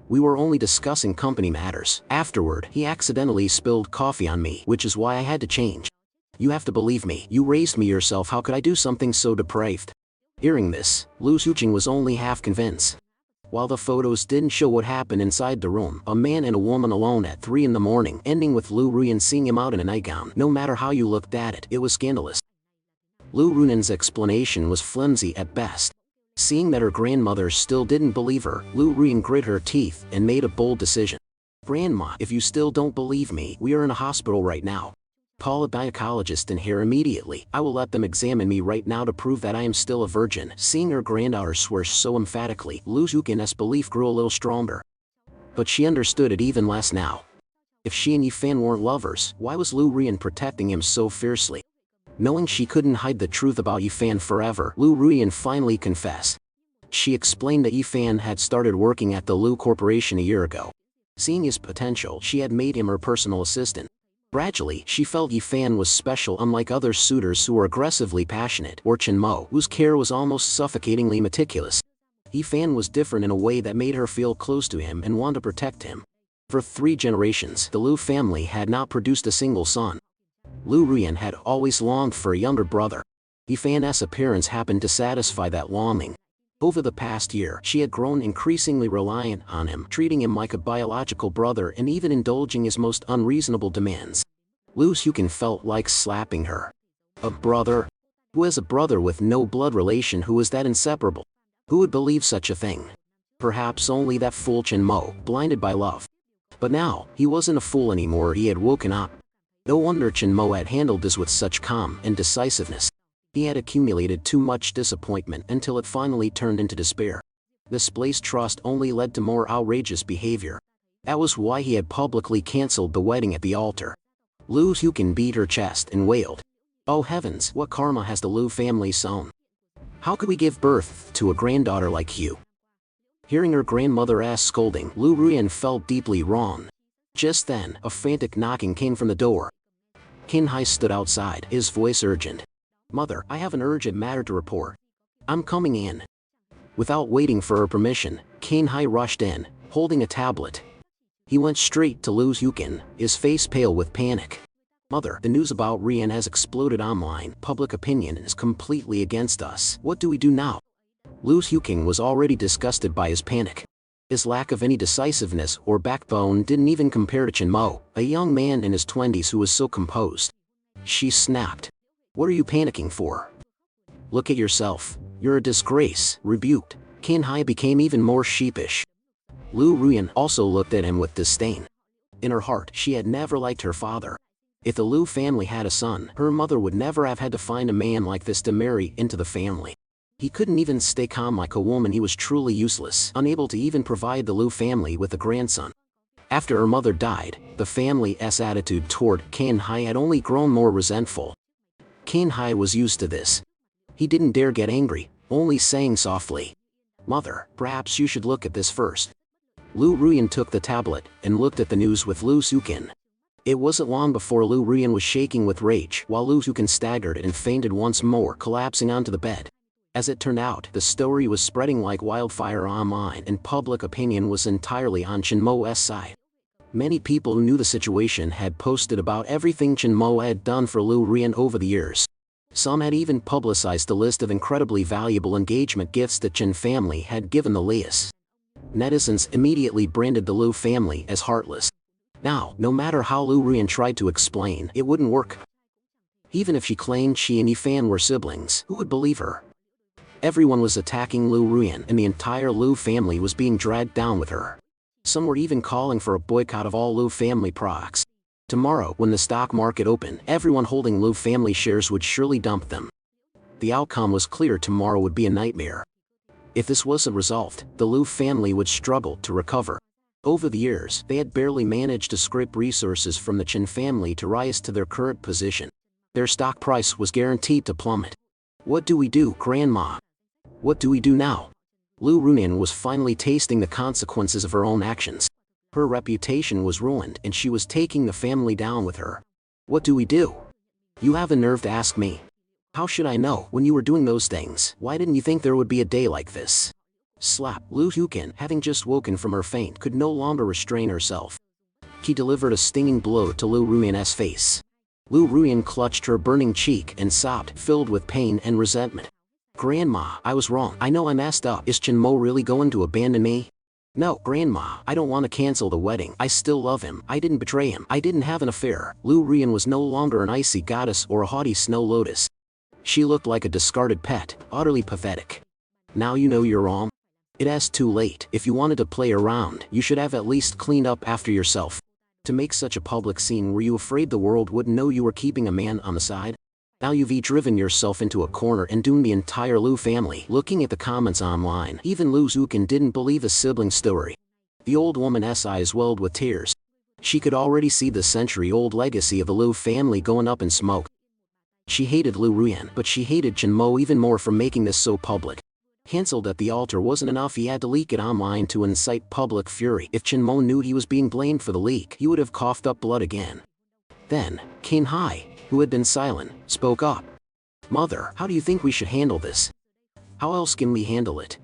We were only discussing company matters. Afterward, he accidentally spilled coffee on me, which is why I had to change. You have to believe me, you raised me yourself, how could I do something so depraved? Hearing this, Lu Zuqing was only half convinced. While the photos didn't show what happened inside the room, a man and a woman alone at 3 in the morning, ending with Lu Ruian seeing him out in a nightgown, no matter how you looked at it, it was scandalous. Lu Ruian's explanation was flimsy at best. Seeing that her grandmother still didn't believe her, Lu Ruian grit her teeth and made a bold decision. Grandma, if you still don't believe me, we are in a hospital right now. Call a gynecologist in here immediately. I will let them examine me right now to prove that I am still a virgin. Seeing her granddaughter swear so emphatically, Lu Zukin's belief grew a little stronger. But she understood it even less now. If she and Yifan weren't lovers, why was Lu Ruian protecting him so fiercely? Knowing she couldn't hide the truth about Yifan forever, Lu Ruian finally confessed. She explained that Yifan had started working at the Lu Corporation a year ago. Seeing his potential, she had made him her personal assistant. Gradually, she felt Yifan was special, unlike other suitors who were aggressively passionate, or Chen Mo, whose care was almost suffocatingly meticulous. Yifan was different in a way that made her feel close to him and want to protect him. For 3 generations, the Lu family had not produced a single son. Lu Ruian had always longed for a younger brother. Yifan's appearance happened to satisfy that longing. Over the past year, she had grown increasingly reliant on him, treating him like a biological brother and even indulging his most unreasonable demands. Lu Zukin felt like slapping her. A brother? Who has a brother with no blood relation who is that inseparable? Who would believe such a thing? Perhaps only that fool Chen Mo, blinded by love. But now, he wasn't a fool anymore, he had woken up. No wonder Chen Mo had handled this with such calm and decisiveness. He had accumulated too much disappointment until it finally turned into despair. Misplaced trust only led to more outrageous behavior. That was why he had publicly cancelled the wedding at the altar. Lu Zukin beat her chest and wailed. Oh heavens, what karma has the Lu family sown? How could we give birth to a granddaughter like you? Hearing her grandmother's scolding, Lu Ruian felt deeply wronged. Just then, a frantic knocking came from the door. Kin Hai stood outside, his voice urgent. "Mother, I have an urgent matter to report. I'm coming in." Without waiting for her permission, Kin Hai rushed in, holding a tablet. He went straight to Lu Yukin, his face pale with panic. "Mother, the news about Rian has exploded online. Public opinion is completely against us. What do we do now?" Lu Yukin was already disgusted by his panic. His lack of any decisiveness or backbone didn't even compare to Chen Mo, a young man in his 20s who was so composed. She snapped. "What are you panicking for? Look at yourself. You're a disgrace." Rebuked, Kin Hai became even more sheepish. Lu Ruyan also looked at him with disdain. In her heart, she had never liked her father. If the Lu family had a son, her mother would never have had to find a man like this to marry into the family. He couldn't even stay calm like a woman. He was truly useless, unable to even provide the Lu family with a grandson. After her mother died, the family's attitude toward Kin Hai had only grown more resentful. Kin Hai was used to this. He didn't dare get angry, only saying softly, "Mother, perhaps you should look at this first." Lu Ruyan took the tablet and looked at the news with Lu Yukin. It wasn't long before Lu Ruyan was shaking with rage, while Lu Yukin staggered and fainted once more, collapsing onto the bed. As it turned out, the story was spreading like wildfire online, and public opinion was entirely on Chen Mo's side. Many people who knew the situation had posted about everything Chen Mo had done for Lu Ruyan over the years. Some had even publicized the list of incredibly valuable engagement gifts that Chen family had given the Lias. Netizens immediately branded the Lu family as heartless. Now, no matter how Lu Ruyan tried to explain, it wouldn't work. Even if she claimed she and Yifan were siblings, who would believe her? Everyone was attacking Lu Ruyan, and the entire Lu family was being dragged down with her. Some were even calling for a boycott of all Lu family products. Tomorrow, when the stock market opened, everyone holding Lu family shares would surely dump them. The outcome was clear: tomorrow would be a nightmare. If this wasn't resolved, the Lu family would struggle to recover. Over the years, they had barely managed to scrape resources from the Chen family to rise to their current position. Their stock price was guaranteed to plummet. "What do we do, Grandma? What do we do now?" Lu Ruyan was finally tasting the consequences of her own actions. Her reputation was ruined, and she was taking the family down with her. "What do we do? You have the nerve to ask me. How should I know? When you were doing those things, why didn't you think there would be a day like this?" Slap. Lu Yukin, having just woken from her faint, could no longer restrain herself. She delivered a stinging blow to Lu Ruyan's face. Lu Ruyan clutched her burning cheek and sobbed, filled with pain and resentment. "Grandma, I was wrong. I know I messed up. Is Chen Mo really going to abandon me?" "No, Grandma, I don't want to cancel the wedding. I still love him. I didn't betray him. I didn't have an affair." Lu Ruyan was no longer an icy goddess or a haughty snow lotus. She looked like a discarded pet, utterly pathetic. "Now you know you're wrong. It's too late. If you wanted to play around, you should have at least cleaned up after yourself. To make such a public scene, were you afraid the world wouldn't know you were keeping a man on the side? Now you've driven yourself into a corner and doomed the entire Lu family." Looking at the comments online, even Lu Yukin didn't believe the sibling story. The old woman's eyes welled with tears. She could already see the century-old legacy of the Lu family going up in smoke. She hated Lu Ruyan, but she hated Chen Mo even more for making this so public. Cancelled at the altar wasn't enough, he had to leak it online to incite public fury. If Chen Mo knew he was being blamed for the leak, he would have coughed up blood again. Then, Kin Hai, who had been silent, spoke up. "Mother, how do you think we should handle this? How else can we handle it?"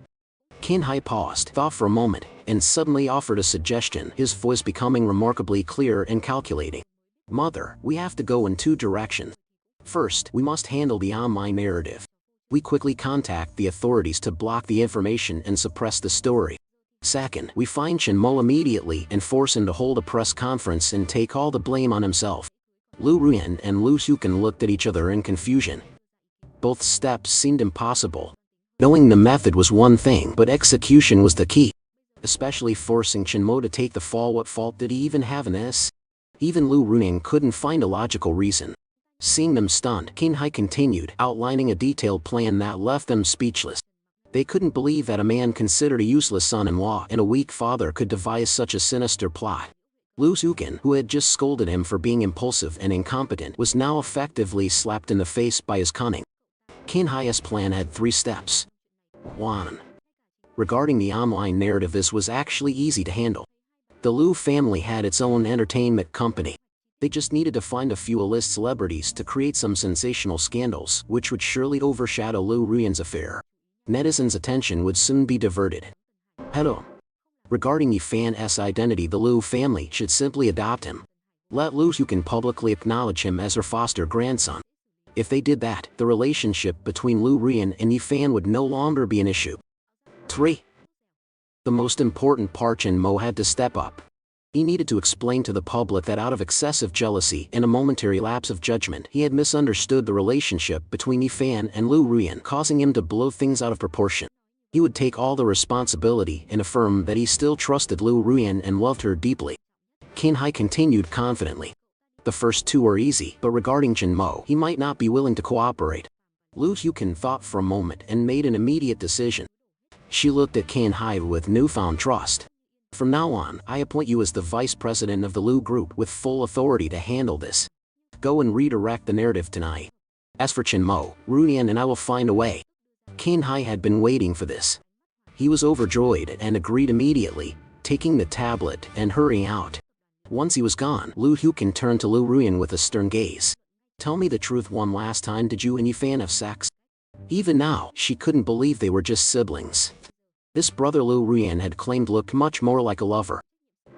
Kin Hai paused, thought for a moment, and suddenly offered a suggestion, his voice becoming remarkably clear and calculating. "Mother, we have to go in two directions. First, we must handle the online narrative. We quickly contact the authorities to block the information and suppress the story. Second, we find Chen Mo immediately and force him to hold a press conference and take all the blame on himself." Lu Ruyan and Lu Yukin looked at each other in confusion. Both steps seemed impossible. Knowing the method was one thing, but execution was the key. Especially forcing Chen Mo to take the fall. What fault did he even have in this? Even Lu Ruyan couldn't find a logical reason. Seeing them stunned, Kin Hai continued, outlining a detailed plan that left them speechless. They couldn't believe that a man considered a useless son-in-law and a weak father could devise such a sinister plot. Lu Yukin, who had just scolded him for being impulsive and incompetent, was now effectively slapped in the face by his cunning. Kin Hai's plan had 3 steps. 1. Regarding the online narrative, this was actually easy to handle. The Liu family had its own entertainment company. They just needed to find a few A-list celebrities to create some sensational scandals, which would surely overshadow Liu Ruian's affair. Netizens' attention would soon be diverted. Hello. Regarding Yifan's identity, the Liu family should simply adopt him. Let Liu Huqin publicly acknowledge him as her foster grandson. If they did that, the relationship between Liu Ruian and Yifan would no longer be an issue. 3. The most important part, Chen Mo had to step up. He needed to explain to the public that out of excessive jealousy and a momentary lapse of judgment, he had misunderstood the relationship between Yifan and Liu Ruian, causing him to blow things out of proportion. He would take all the responsibility and affirm that he still trusted Liu Ruian and loved her deeply. Qin Hai continued confidently. The first two are easy, but regarding Chen Mo, he might not be willing to cooperate. Liu Huqin thought for a moment and made an immediate decision. She looked at Qin Hai with newfound trust. From now on, I appoint you as the vice president of the Liu Group with full authority to handle this. Go and redirect the narrative tonight. As for Chen Mo, Ruian and I will find a way. Qin Hai had been waiting for this. He was overjoyed and agreed immediately, taking the tablet and hurrying out. Once he was gone, Liu Huqin turned to Liu Ruian with a stern gaze. Tell me the truth one last time, did you and Yifan have sex? Even now, she couldn't believe they were just siblings. This brother Liu Ruian had claimed looked much more like a lover.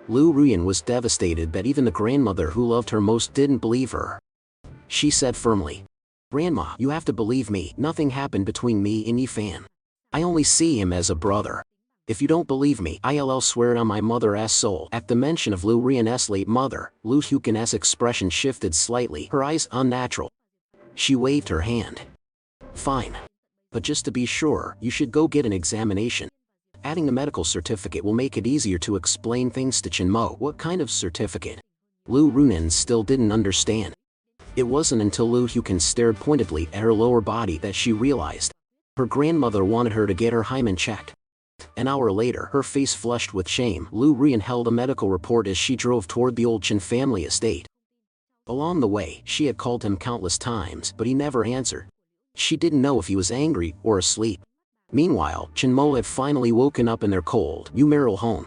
Liu Ruian was devastated that even the grandmother who loved her most didn't believe her. She said firmly, Grandma, you have to believe me, nothing happened between me and Yifan. I only see him as a brother. If you don't believe me, I'll swear it on my mother's soul. At the mention of Liu Ruian's late mother, Liu Huqin's expression shifted slightly, her eyes unnatural. She waved her hand. Fine. But just to be sure, you should go get an examination. Adding a medical certificate will make it easier to explain things to Chen Mo. What kind of certificate? Liu Ruian still didn't understand. It wasn't until Liu Huqin stared pointedly at her lower body that she realized. Her grandmother wanted her to get her hymen checked. An hour later, her face flushed with shame, Liu Ruian held a medical report as she drove toward the old Chen family estate. Along the way, she had called him countless times, but he never answered. She didn't know if he was angry or asleep. Meanwhile, Chen Mo had finally woken up in their cold, funereal home.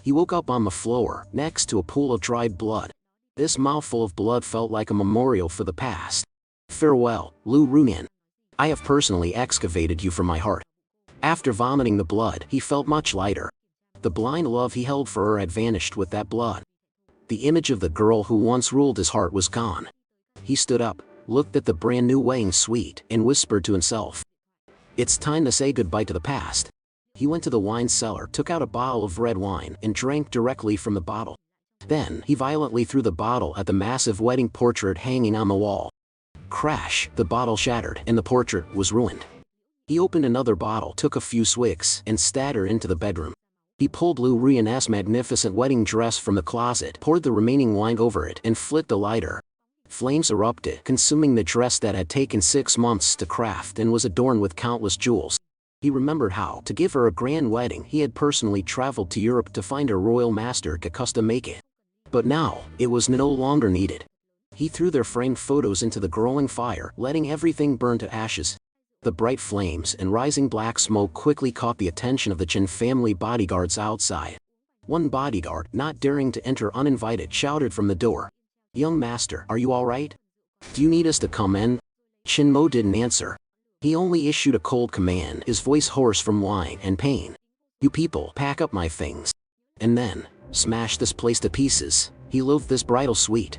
He woke up on the floor, next to a pool of dried blood. This mouthful of blood felt like a memorial for the past. Farewell, Liu Ruian. I have personally excavated you from my heart. After vomiting the blood, he felt much lighter. The blind love he held for her had vanished with that blood. The image of the girl who once ruled his heart was gone. He stood up, looked at the brand new wedding suite, and whispered to himself. It's time to say goodbye to the past. He went to the wine cellar, took out a bottle of red wine, and drank directly from the bottle. Then, he violently threw the bottle at the massive wedding portrait hanging on the wall. Crash, the bottle shattered, and the portrait was ruined. He opened another bottle, took a few swigs, and staggered into the bedroom. He pulled Liu Ruian's magnificent wedding dress from the closet, poured the remaining wine over it, and flicked a lighter. Flames erupted, consuming the dress that had taken 6 months to craft and was adorned with countless jewels. He remembered how, to give her a grand wedding, he had personally traveled to Europe to find her royal master to custom make it. But now, it was no longer needed. He threw their framed photos into the growing fire, letting everything burn to ashes. The bright flames and rising black smoke quickly caught the attention of the Chen family bodyguards outside. One bodyguard, not daring to enter uninvited, shouted from the door. Young master, are you all right? Do you need us to come in? Chen Mo didn't answer. He only issued a cold command, his voice hoarse from wine and pain. You people, pack up my things. And then, smash this place to pieces. He loathed this bridal suite.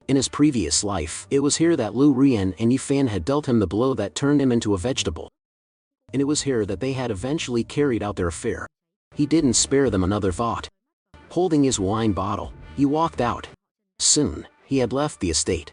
In his previous life, it was here that Liu Ruian and Yifan had dealt him the blow that turned him into a vegetable. And it was here that they had eventually carried out their affair. He didn't spare them another thought. Holding his wine bottle, he walked out. Soon, he had left the estate.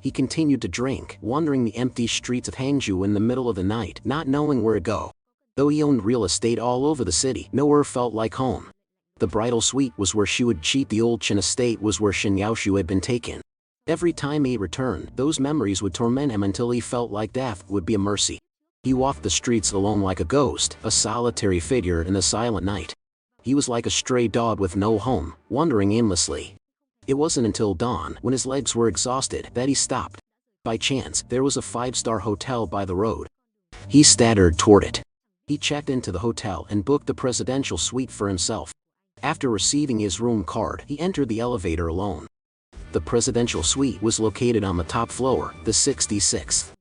He continued to drink, wandering the empty streets of Hangzhou in the middle of the night, not knowing where to go. Though he owned real estate all over the city, nowhere felt like home. The bridal suite was where she would cheat, the old Chen estate was where Shen Yaoshu had been taken. Every time he returned, those memories would torment him until he felt like death would be a mercy. He walked the streets alone like a ghost, a solitary figure in the silent night. He was like a stray dog with no home, wandering aimlessly. It wasn't until dawn, when his legs were exhausted, that he stopped. By chance, there was a 5-star hotel by the road. He staggered toward it. He checked into the hotel and booked the presidential suite for himself. After receiving his room card, he entered the elevator alone. The presidential suite was located on the top floor, the 66th.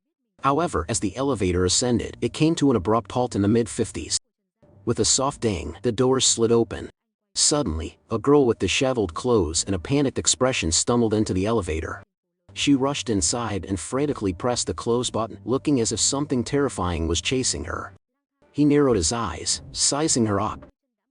However, as the elevator ascended, it came to an abrupt halt in the mid-50s. With a soft ding, the doors slid open. Suddenly, a girl with disheveled clothes and a panicked expression stumbled into the elevator. She rushed inside and frantically pressed the close button, looking as if something terrifying was chasing her. He narrowed his eyes, sizing her up.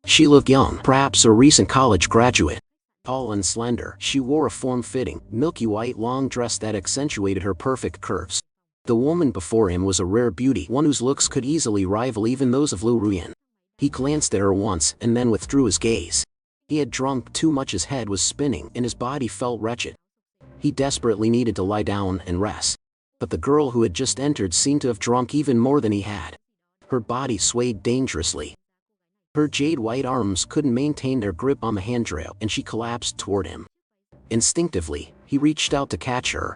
She looked young, perhaps a recent college graduate. Tall and slender, she wore a form-fitting, milky white long dress that accentuated her perfect curves. The woman before him was a rare beauty, one whose looks could easily rival even those of Lu Ruyan. He glanced at her once and then withdrew his gaze. He had drunk too much, his head was spinning and his body felt wretched. He desperately needed to lie down and rest. But the girl who had just entered seemed to have drunk even more than he had. Her body swayed dangerously. Her jade-white arms couldn't maintain their grip on the handrail and she collapsed toward him. Instinctively, he reached out to catch her.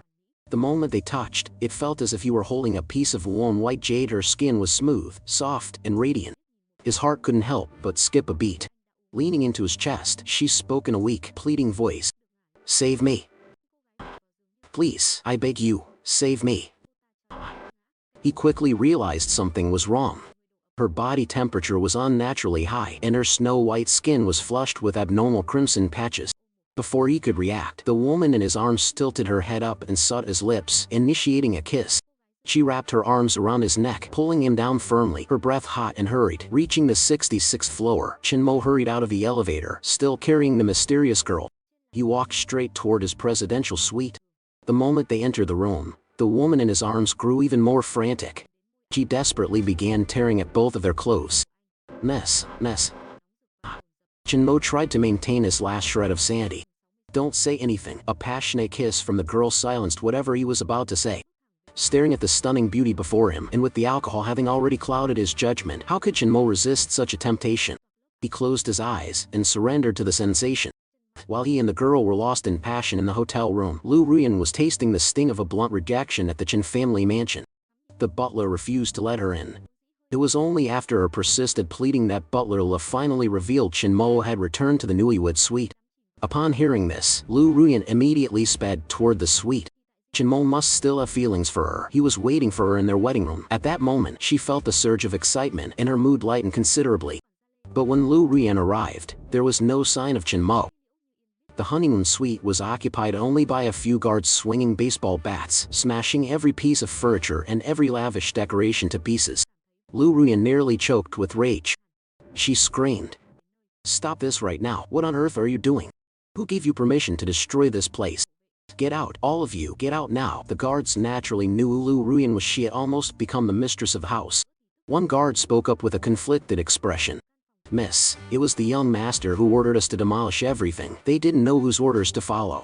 The moment they touched, it felt as if he were holding a piece of warm white jade. Her skin was smooth, soft, and radiant. His heart couldn't help but skip a beat. Leaning into his chest, she spoke in a weak, pleading voice. "Save me. Please, I beg you, save me." He quickly realized something was wrong. Her body temperature was unnaturally high and her snow-white skin was flushed with abnormal crimson patches. Before he could react, the woman in his arms tilted her head up and sought his lips, initiating a kiss. She wrapped her arms around his neck, pulling him down firmly, her breath hot and hurried. Reaching the 66th floor, Chinmo hurried out of the elevator, still carrying the mysterious girl. He walked straight toward his presidential suite. The moment they entered the room, the woman in his arms grew even more frantic. She desperately began tearing at both of their clothes. Ness. Chinmo tried to maintain his last shred of sanity. "Don't say anything." A passionate kiss from the girl silenced whatever he was about to say. Staring at the stunning beauty before him, and with the alcohol having already clouded his judgment, how could Chinmo resist such a temptation? He closed his eyes and surrendered to the sensation. While he and the girl were lost in passion in the hotel room, Lu Ruyan was tasting the sting of a blunt rejection at the Chin family mansion. The butler refused to let her in. It was only after her persistent pleading that Butler La finally revealed Chinmo had returned to the newlywed suite. Upon hearing this, Lu Ruyan immediately sped toward the suite. Chinmo must still have feelings for her. He was waiting for her in their wedding room. At that moment, she felt a surge of excitement and her mood lightened considerably. But when Lu Ruyan arrived, there was no sign of Chinmo. The honeymoon suite was occupied only by a few guards swinging baseball bats, smashing every piece of furniture and every lavish decoration to pieces. Lu Ruyan nearly choked with rage. She screamed. "Stop this right now. What on earth are you doing? Who gave you permission to destroy this place? Get out, all of you, get out now." The guards naturally knew Lu Ruyan was she had almost become the mistress of the house. One guard spoke up with a conflicted expression. "Miss, it was the young master who ordered us to demolish everything. They didn't know whose orders to follow."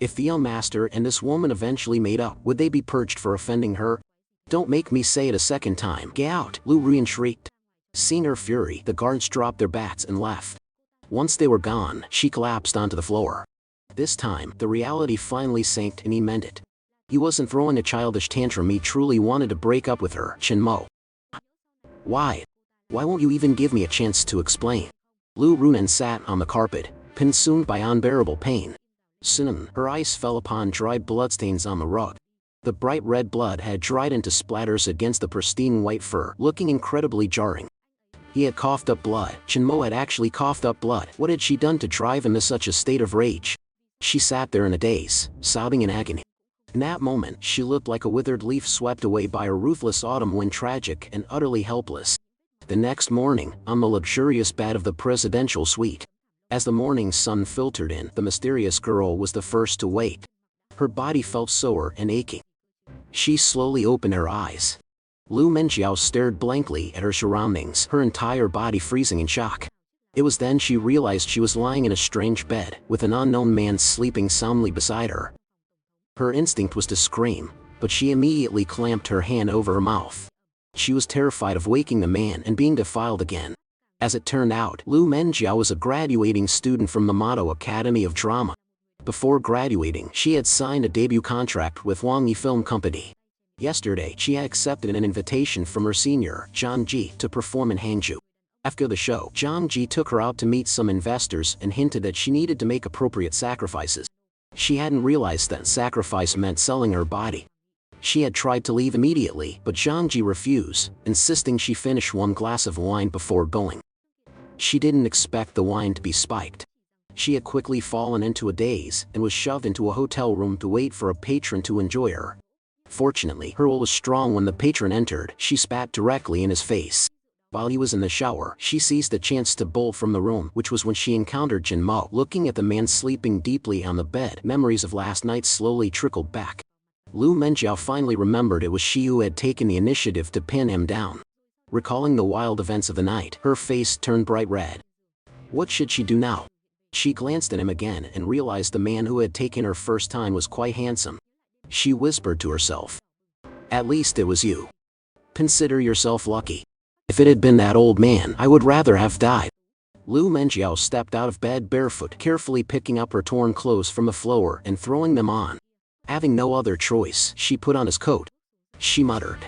If the young master and this woman eventually made up, would they be purged for offending her? "Don't make me say it a second time. Get out," Lu Ruyan shrieked. Seeing her fury, the guards dropped their bats and left. Once they were gone, she collapsed onto the floor. This time, the reality finally sank and he meant it. He wasn't throwing a childish tantrum, he truly wanted to break up with her. "Chinmo. Why? Why won't you even give me a chance to explain?" Lu Ruyan sat on the carpet, consumed by unbearable pain. Soon, her eyes fell upon dried bloodstains on the rug. The bright red blood had dried into splatters against the pristine white fur, looking incredibly jarring. He had coughed up blood. Chinmo had actually coughed up blood. What had she done to drive him to such a state of rage? She sat there in a daze, sobbing in agony. In that moment, she looked like a withered leaf swept away by a ruthless autumn wind, tragic and utterly helpless. The next morning, on the luxurious bed of the presidential suite, as the morning sun filtered in, the mysterious girl was the first to wake. Her body felt sore and aching. She slowly opened her eyes. Lu Menjiao stared blankly at her surroundings, her entire body freezing in shock. It was then she realized she was lying in a strange bed, with an unknown man sleeping soundly beside her. Her instinct was to scream, but she immediately clamped her hand over her mouth. She was terrified of waking the man and being defiled again. As it turned out, Lu Menjiao was a graduating student from the Motto Academy of Drama. Before graduating, she had signed a debut contract with Wang Yi Film Company. Yesterday, she had accepted an invitation from her senior, Zhang Ji, to perform in Hangzhou. After the show, Zhang Ji took her out to meet some investors and hinted that she needed to make appropriate sacrifices. She hadn't realized that sacrifice meant selling her body. She had tried to leave immediately, but Zhang Ji refused, insisting she finish one glass of wine before going. She didn't expect the wine to be spiked. She had quickly fallen into a daze and was shoved into a hotel room to wait for a patron to enjoy her. Fortunately, her will was strong. When the patron entered, she spat directly in his face. While he was in the shower, she seized the chance to bolt from the room, which was when she encountered Jin Mo. Looking at the man sleeping deeply on the bed, memories of last night slowly trickled back. Lu Menjiao finally remembered it was she who had taken the initiative to pin him down. Recalling the wild events of the night, her face turned bright red. What should she do now? She glanced at him again and realized the man who had taken her first time was quite handsome. She whispered to herself. At least it was you. Consider yourself lucky. If it had been that old man, I would rather have died. Lu Menjiao stepped out of bed barefoot, carefully picking up her torn clothes from the floor and throwing them on. Having no other choice, she put on his coat. She muttered.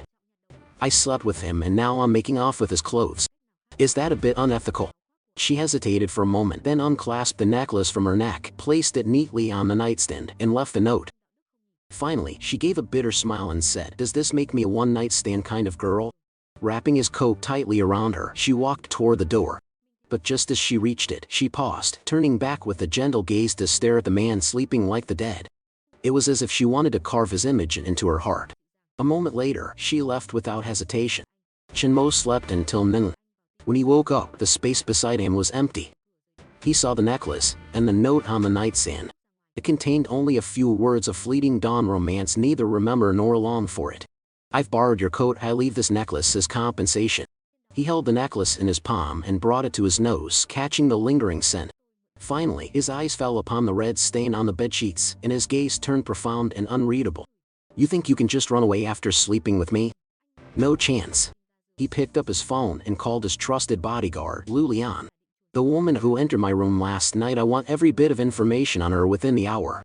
I slept with him and now I'm making off with his clothes. Is that a bit unethical? She hesitated for a moment, then unclasped the necklace from her neck, placed it neatly on the nightstand, and left the note. Finally, she gave a bitter smile and said, Does this make me a one-night stand kind of girl? Wrapping his coat tightly around her, she walked toward the door. But just as she reached it, she paused, turning back with a gentle gaze to stare at the man sleeping like the dead. It was as if she wanted to carve his image into her heart. A moment later, she left without hesitation. Chen Mo slept until noon. When he woke up, the space beside him was empty. He saw the necklace, and the note on the nightstand. It contained only a few words of fleeting dawn romance, neither remember nor long for it. I've borrowed your coat, I leave this necklace as compensation. He held the necklace in his palm and brought it to his nose, catching the lingering scent. Finally, his eyes fell upon the red stain on the bedsheets, and his gaze turned profound and unreadable. You think you can just run away after sleeping with me? No chance. He picked up his phone and called his trusted bodyguard, Lu Lian. The woman who entered my room last night, I want every bit of information on her within the hour.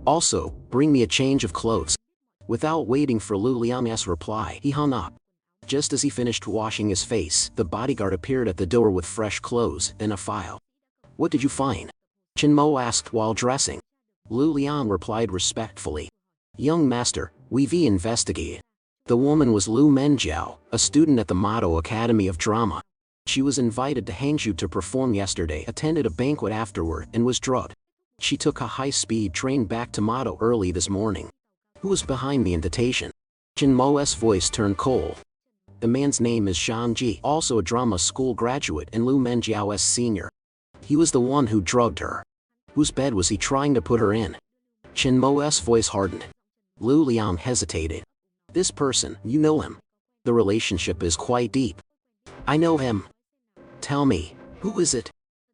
Also, bring me a change of clothes. Without waiting for Lu Lian's reply, he hung up. Just as he finished washing his face, the bodyguard appeared at the door with fresh clothes and a file. What did you find? Chen Mo asked while dressing. Lu Lian replied respectfully. Young master, we've investigated. The woman was Lu Menjiao, a student at the Motto Academy of Drama. She was invited to Hangzhou to perform yesterday, attended a banquet afterward, and was drugged. She took a high-speed train back to Motto early this morning. Who was behind the invitation? Chen Mo's voice turned cold. The man's name is Zhang Ji, also a drama school graduate and Lu Menjiao's senior. He was the one who drugged her. Whose bed was he trying to put her in? Chen Mo's voice hardened. Lu Liang hesitated. This person, you know him. The relationship is quite deep. I know him. Tell me, who is it?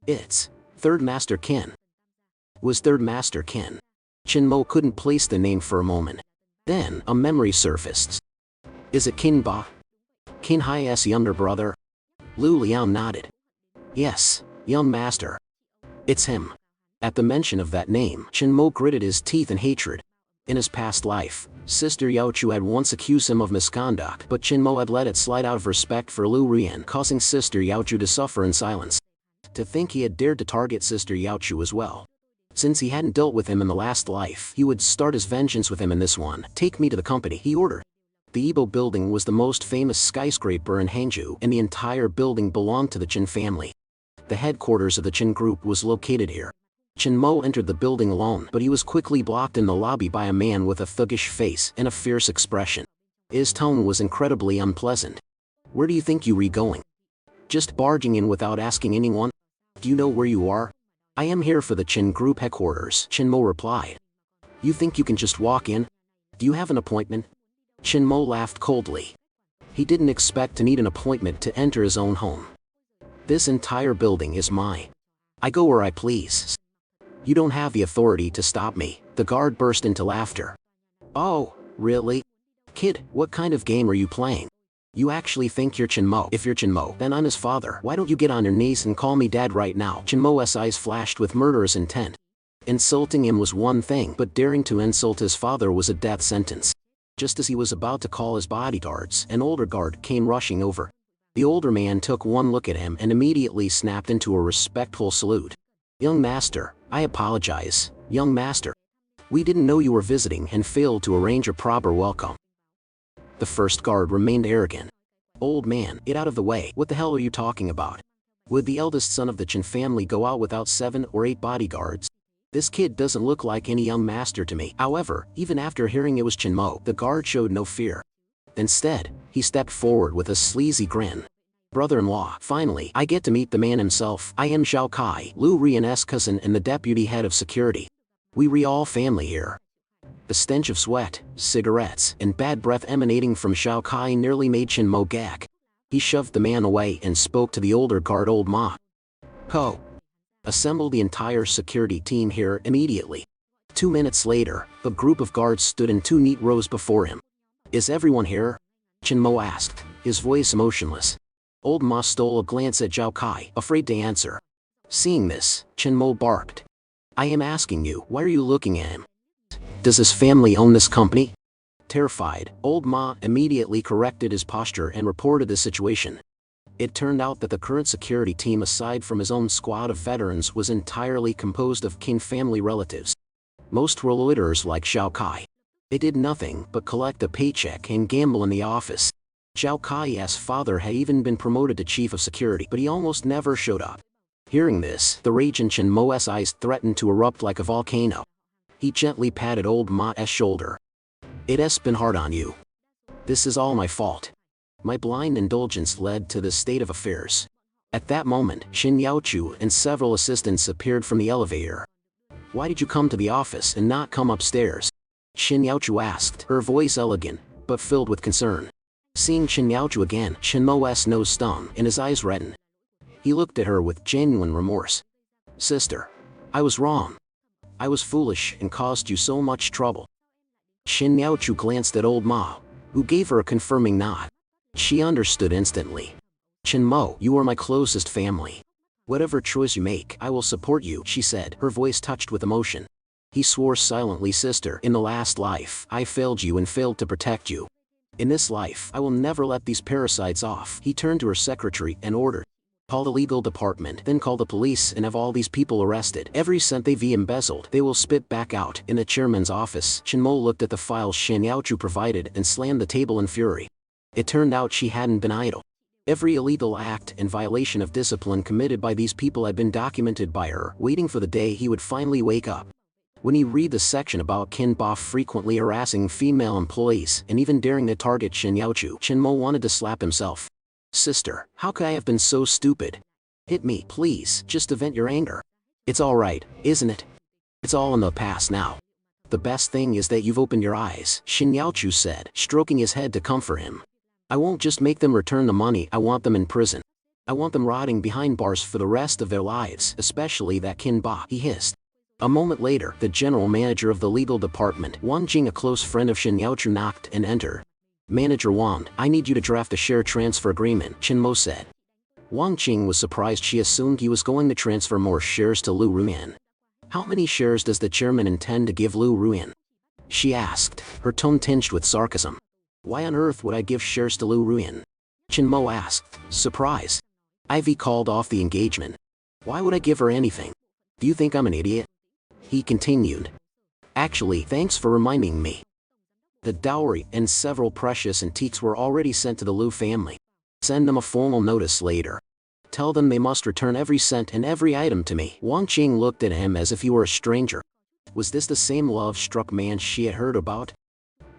It's Third Master Qin. Was Third Master Qin? Chen Mo couldn't place the name for a moment. Then, a memory surfaced. Is it Qin Ba? Qin Hai's younger brother? Lu Liang nodded. Yes, young master. It's him. At the mention of that name, Chen Mo gritted his teeth in hatred. In his past life, Sister Yao Chu had once accused him of misconduct, but Chen Mo had let it slide out of respect for Lu Rian, causing Sister Yao Chu to suffer in silence. To think he had dared to target Sister Yao Chu as well. Since he hadn't dealt with him in the last life, he would start his vengeance with him in this one. Take me to the company, he ordered. The Yibo building was the most famous skyscraper in Hangzhou, and the entire building belonged to the Qin family. The headquarters of the Qin group was located here. Chen Mo entered the building alone, but he was quickly blocked in the lobby by a man with a thuggish face and a fierce expression. His tone was incredibly unpleasant. Where do you think you were going? Just barging in without asking anyone? Do you know where you are? I am here for the Qin group headquarters, Chen Mo replied. You think you can just walk in? Do you have an appointment? Chen Mo laughed coldly. He didn't expect to need an appointment to enter his own home. This entire building is mine. I go where I please. You don't have the authority to stop me. The guard burst into laughter. Oh, really? Kid, what kind of game are you playing? You actually think you're Chen Mo? If you're Chen Mo, then I'm his father. Why don't you get on your knees and call me dad right now? Chen Mo's eyes flashed with murderous intent. Insulting him was one thing, but daring to insult his father was a death sentence. Just as he was about to call his bodyguards, an older guard came rushing over. The older man took one look at him and immediately snapped into a respectful salute. "Young master, I apologize, young master. We didn't know you were visiting and failed to arrange a proper welcome." The first guard remained arrogant. "Old man, get out of the way. What the hell are you talking about? Would the eldest son of the Chen family go out without 7 or 8 bodyguards? This kid doesn't look like any young master to me." However, even after hearing it was Chen Mo, the guard showed no fear. Instead, he stepped forward with a sleazy grin. "Brother-in-law, finally, I get to meet the man himself. I am Xiao Kai, Lu Rian's cousin and the deputy head of security. We all family here." The stench of sweat, cigarettes, and bad breath emanating from Xiao Kai nearly made Chen Mo gag. He shoved the man away and spoke to the older guard, "Old Ma. Ho! Assemble the entire security team here immediately." 2 minutes later, a group of guards stood in 2 neat rows before him. "Is everyone here?" Chen Mo asked, his voice emotionless. Old Ma stole a glance at Xiao Kai, afraid to answer. Seeing this, Chen Mo barked. "I am asking you, why are you looking at him? Does his family own this company?" Terrified, Old Ma immediately corrected his posture and reported the situation. It turned out that the current security team, aside from his own squad of veterans, was entirely composed of Qin family relatives. Most were loiterers like Xiao Kai. They did nothing but collect a paycheck and gamble in the office. Xiao Kai's father had even been promoted to chief of security, but he almost never showed up. Hearing this, the rage in Chen Mo's eyes threatened to erupt like a volcano. He gently patted Old Ma's shoulder. "It's been hard on you. This is all my fault. My blind indulgence led to this state of affairs." At that moment, Xin Yaochu and several assistants appeared from the elevator. "Why did you come to the office and not come upstairs?" Xin Yaochu asked, her voice elegant, but filled with concern. Seeing Xin Yaochu again, Chen Mo's nose stung and his eyes reddened. He looked at her with genuine remorse. "Sister, I was wrong. I was foolish and caused you so much trouble." Xin Yaochu glanced at Old Ma, who gave her a confirming nod. She understood instantly. "Chen Mo, you are my closest family. Whatever choice you make, I will support you," she said, her voice touched with emotion. He swore silently, "Sister, in the last life, I failed you and failed to protect you. In this life, I will never let these parasites off." He turned to her secretary and ordered, "Call the legal department, then call the police and have all these people arrested. Every cent they've embezzled, they will spit back out." In the chairman's office, Chen Mo looked at the files Xin Yaochu provided and slammed the table in fury. It turned out she hadn't been idle. Every illegal act and violation of discipline committed by these people had been documented by her, waiting for the day he would finally wake up. When he read the section about Qin Ba frequently harassing female employees and even daring to target Xin Yaochu, Chen Mo wanted to slap himself. "Sister, how could I have been so stupid? Hit me, please, just to vent your anger. It's all right, isn't it? It's all in the past now. The best thing is that you've opened your eyes," Xin Yaochu said, stroking his head to comfort him. "I won't just make them return the money, I want them in prison. I want them rotting behind bars for the rest of their lives, especially that Qin Ba," he hissed. A moment later, the general manager of the legal department, Wang Jing, a close friend of Xin Yaochu, knocked and entered. "Manager Wang, I need you to draft a share transfer agreement," Chen Mo said. Wang Jing was surprised. She assumed he was going to transfer more shares to Lu Ruyan. "How many shares does the chairman intend to give Lu Ruyan?" she asked, her tone tinged with sarcasm. "Why on earth would I give shares to Lu Ruyan?" Chen Mo asked, surprised. "Ivy called off the engagement. Why would I give her anything? Do you think I'm an idiot?" He continued. "Actually, thanks for reminding me. The dowry and several precious antiques were already sent to the Lu family. Send them a formal notice later. Tell them they must return every cent and every item to me." Wang Qing looked at him as if he were a stranger. Was this the same love-struck man she had heard about?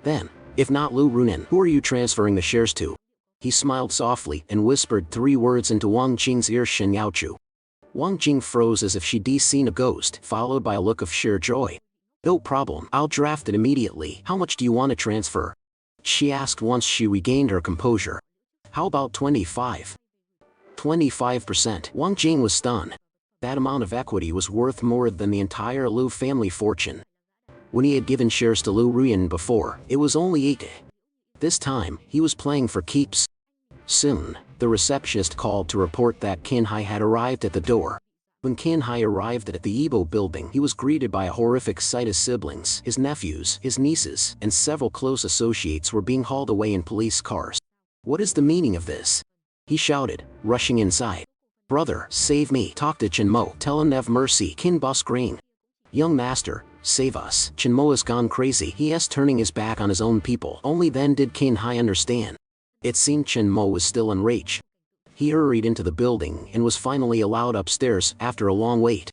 Then, if not Lu Ruyan, who are you transferring the shares to? He smiled softly and whispered 3 words into Wang Qing's ear: "Xin Yaochu." Wang Jing froze as if she'd seen a ghost, followed by a look of sheer joy. "No problem, I'll draft it immediately. How much do you want to transfer?" she asked once she regained her composure. "How about 25%? Wang Jing was stunned. That amount of equity was worth more than the entire Lu family fortune. When he had given shares to Lu Ruyan before, it was only 8. This time, he was playing for keeps. Soon, the receptionist called to report that Qin Hai had arrived at the door. When Qin Hai arrived at the Yibo building, he was greeted by a horrific sight. His siblings, his nephews, his nieces, and several close associates were being hauled away in police cars. What is the meaning of this? He shouted, rushing inside. Brother, save me. Talk to Chen Mo. Tell him to have mercy. Kin Ba screamed. Young master, save us. Chen Mo has gone crazy. He is turning his back on his own people. Only then did Kin Hai understand. It seemed Chen Mo was still enraged. He hurried into the building and was finally allowed upstairs after a long wait.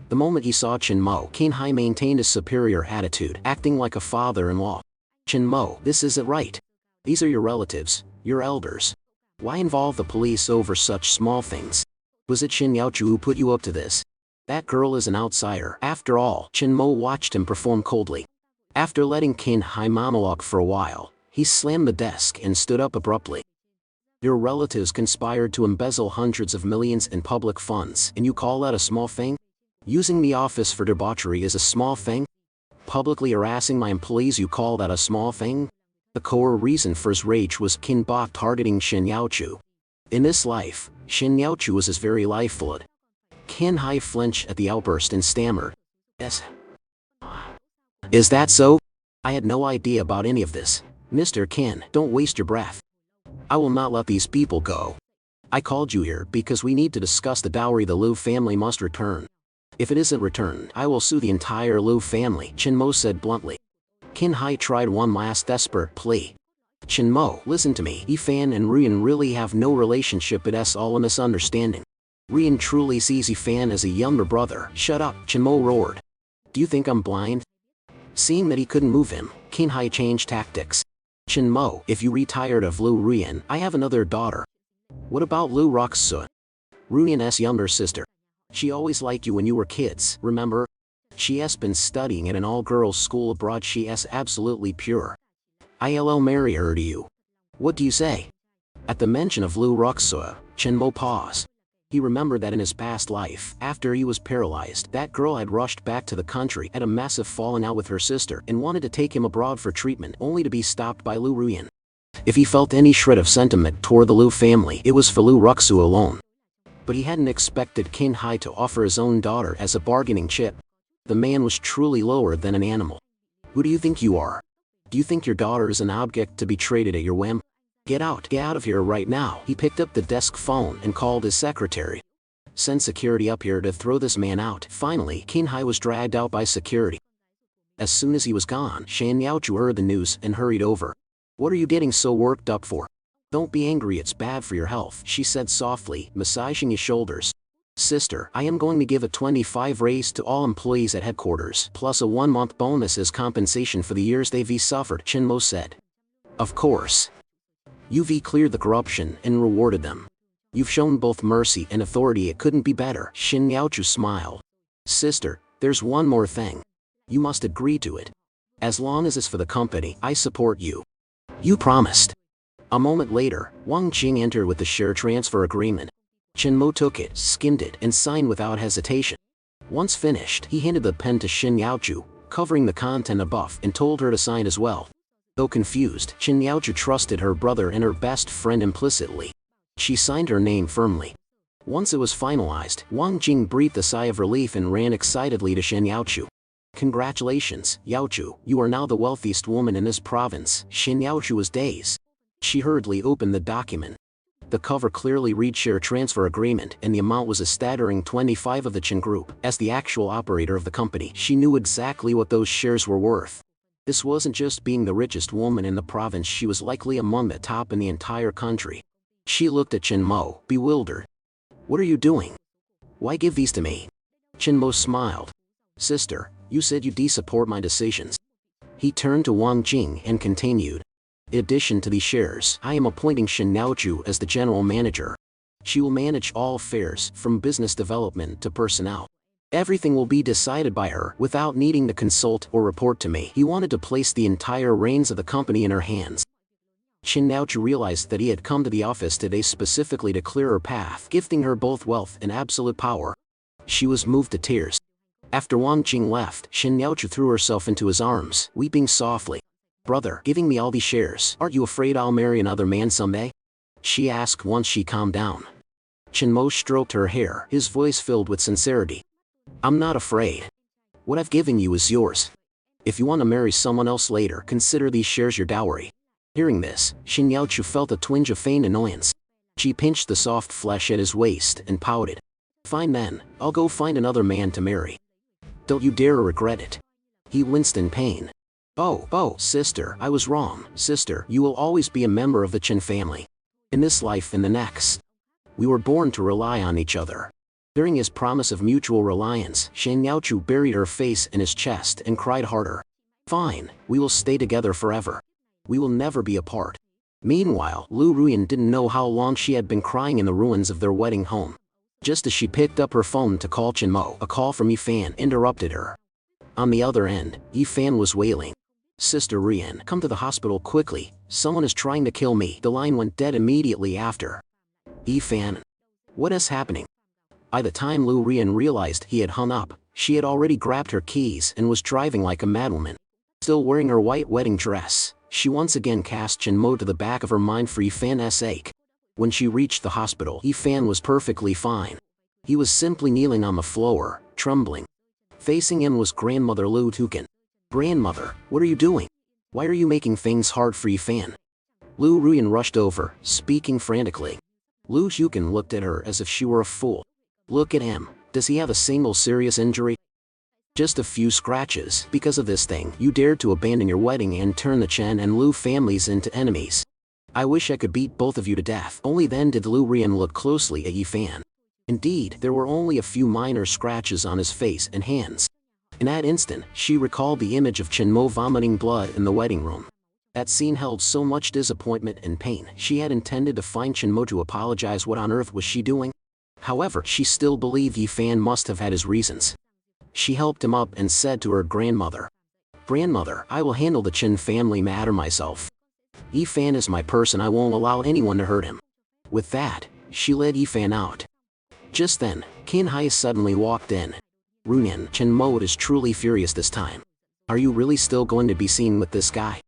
The moment he saw Chen Mo, Kin Hai maintained a superior attitude, acting like a father-in-law. Chen Mo, this isn't right. These are your relatives, your elders. Why involve the police over such small things? Was it Shin Yaochu who put you up to this? That girl is an outsider. After all, Chen Mo watched him perform coldly. After letting Kin Hai monologue for a while, he slammed the desk and stood up abruptly. Your relatives conspired to embezzle hundreds of millions in public funds, and you call that a small thing? Using the office for debauchery is a small thing? Publicly harassing my employees, you call that a small thing? The core reason for his rage was Kin Ba targeting Shin Yaochu. In this life, Shin Yaochu was his very lifeblood. Kin Hai flinched at the outburst and stammered. Yes. Is that so? I had no idea about any of this. Mr. Kin, don't waste your breath. I will not let these people go. I called you here because we need to discuss the dowry the Liu family must return. If it isn't returned, I will sue the entire Liu family, Chen Mo said bluntly. Kin Hai tried one last desperate plea. Chen Mo, listen to me. Yifan and Rian really have no relationship, it's all a misunderstanding. Rian truly sees Yifan as a younger brother. Shut up, Chen Mo roared. Do you think I'm blind? Seeing that he couldn't move him, Kin Hai changed tactics. Chen Mo, if you retired of Liu Rian, I have another daughter. What about Liu Roxu? Rian's younger sister. She always liked you when you were kids, remember? She has been studying at an all-girls school abroad. She is absolutely pure. I'll marry her to you. What do you say? At the mention of Liu Roxu, Chen Mo paused. He remembered that in his past life, after he was paralyzed, that girl had rushed back to the country, had a massive falling out with her sister, and wanted to take him abroad for treatment, only to be stopped by Liu Rian. If he felt any shred of sentiment toward the Liu family, it was for Liu Roxu alone. But he hadn't expected Kin Hai to offer his own daughter as a bargaining chip. The man was truly lower than an animal. Who do you think you are? Do you think your daughter is an object to be traded at your whim? Get out of here right now. He picked up the desk phone and called his secretary. Send security up here to throw this man out. Finally, Kin Hai was dragged out by security. As soon as he was gone, Shan Yaochu heard the news and hurried over. What are you getting so worked up for? Don't be angry, it's bad for your health, she said softly, massaging his shoulders. Sister, I am going to give a 25 raise to all employees at headquarters, plus a 1-month bonus as compensation for the years they've suffered, Chen Mo said. Of course. You've cleared the corruption and rewarded them. You've shown both mercy and authority, it couldn't be better, Shin Yaochu smiled. Sister, there's one more thing. You must agree to it. As long as it's for the company, I support you. You promised. A moment later, Wang Jing entered with the share transfer agreement. Chen Mo took it, skimmed it, and signed without hesitation. Once finished, he handed the pen to Shin Yaochu, covering the content above, and told her to sign as well. Though confused, Shin Yaochu trusted her brother and her best friend implicitly. She signed her name firmly. Once it was finalized, Wang Jing breathed a sigh of relief and ran excitedly to Shin Yaochu. Congratulations, Yaochu, you are now the wealthiest woman in this province. Shin Yaochu was dazed. She hurriedly opened the document. The cover clearly read share transfer agreement, and the amount was a staggering 25 of the Chen Group. As the actual operator of the company, she knew exactly what those shares were worth. This wasn't just being the richest woman in the province, she was likely among the top in the entire country. She looked at Chen Mo, bewildered. What are you doing? Why give these to me? Chen Mo smiled. Sister, you said you'd support my decisions. He turned to Wang Jing and continued. In addition to these shares, I am appointing Shin Yaochu as the general manager. She will manage all affairs, from business development to personnel. Everything will be decided by her, without needing to consult or report to me. He wanted to place the entire reins of the company in her hands. Shin Yaochu realized that he had come to the office today specifically to clear her path, gifting her both wealth and absolute power. She was moved to tears. After Wang Jing left, Shin Yaochu threw herself into his arms, weeping softly. Brother, giving me all these shares, aren't you afraid I'll marry another man someday? She asked once she calmed down. Chen Mo stroked her hair, his voice filled with sincerity. I'm not afraid. What I've given you is yours. If you want to marry someone else later, consider these shares your dowry. Hearing this, Shin Yaochu felt a twinge of feigned annoyance. She pinched the soft flesh at his waist and pouted. Fine then, I'll go find another man to marry. Don't you dare regret it. He winced in pain. Oh, sister, I was wrong. Sister, you will always be a member of the Chen family. In this life and the next. We were born to rely on each other. During his promise of mutual reliance, Shen Yaochu buried her face in his chest and cried harder. Fine, we will stay together forever. We will never be apart. Meanwhile, Lu Ruyan didn't know how long she had been crying in the ruins of their wedding home. Just as she picked up her phone to call Chen Mo, a call from Yifan interrupted her. On the other end, Yifan was wailing. Sister Rian, come to the hospital quickly, someone is trying to kill me. The line went dead immediately after. Yifan. What is happening? By the time Lu Rian realized he had hung up, she had already grabbed her keys and was driving like a madwoman. Still wearing her white wedding dress, she once again cast Chen Mo to the back of her mind for Yifan's sake. When she reached the hospital, Yifan was perfectly fine. He was simply kneeling on the floor, trembling. Facing him was grandmother Lu Tucan. Grandmother, what are you doing? Why are you making things hard for Yifan? Lu Ruyan rushed over, speaking frantically. Lu Tucan looked at her as if she were a fool. Look at him, does he have a single serious injury? Just a few scratches. Because of this thing, you dared to abandon your wedding and turn the Chen and Lu families into enemies. I wish I could beat both of you to death. Only then did Lu Rian look closely at Yifan. Indeed, there were only a few minor scratches on his face and hands. In that instant, she recalled the image of Chen Mo vomiting blood in the wedding room. That scene held so much disappointment and pain. She had intended to find Chen Mo to apologize. What on earth was she doing? However, she still believed Yifan must have had his reasons. She helped him up and said to her grandmother, Grandmother, I will handle the Chen family matter myself. Yifan is my person, I won't allow anyone to hurt him. With that, she led Yifan out. Just then, Qin Hai suddenly walked in. Ruyan, Chen Mo is truly furious this time. Are you really still going to be seen with this guy?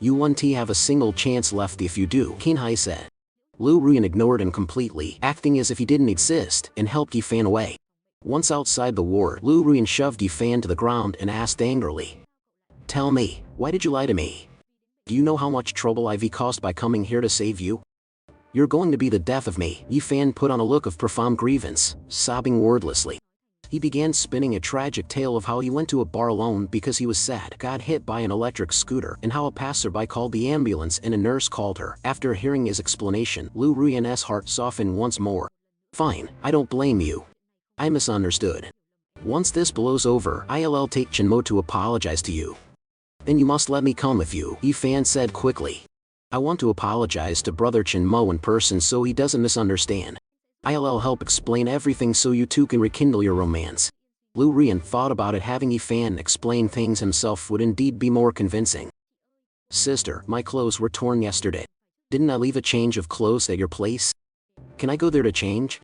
You won't have a single chance left if you do, Qin Hai said. Lu Ruyan ignored him completely, acting as if he didn't exist, and helped Yifan away. Once outside the ward, Lu Ruyan shoved Yifan to the ground and asked angrily. Tell me, why did you lie to me? Do you know how much trouble I've caused by coming here to save you? You're going to be the death of me. Yifan put on a look of profound grievance, sobbing wordlessly. He began spinning a tragic tale of how he went to a bar alone because he was sad, got hit by an electric scooter, and how a passerby called the ambulance and a nurse called her. After hearing his explanation, Lu Ruyan's heart softened once more. Fine, I don't blame you. I misunderstood. Once this blows over, I'll take Chen Mo to apologize to you. Then you must let me come with you, Yifan said quickly. I want to apologize to brother Chen Mo in person so he doesn't misunderstand. I'll help explain everything so you two can rekindle your romance. Lu Rian thought about it. Having Yifan explain things himself would indeed be more convincing. Sister, my clothes were torn yesterday. Didn't I leave a change of clothes at your place? Can I go there to change?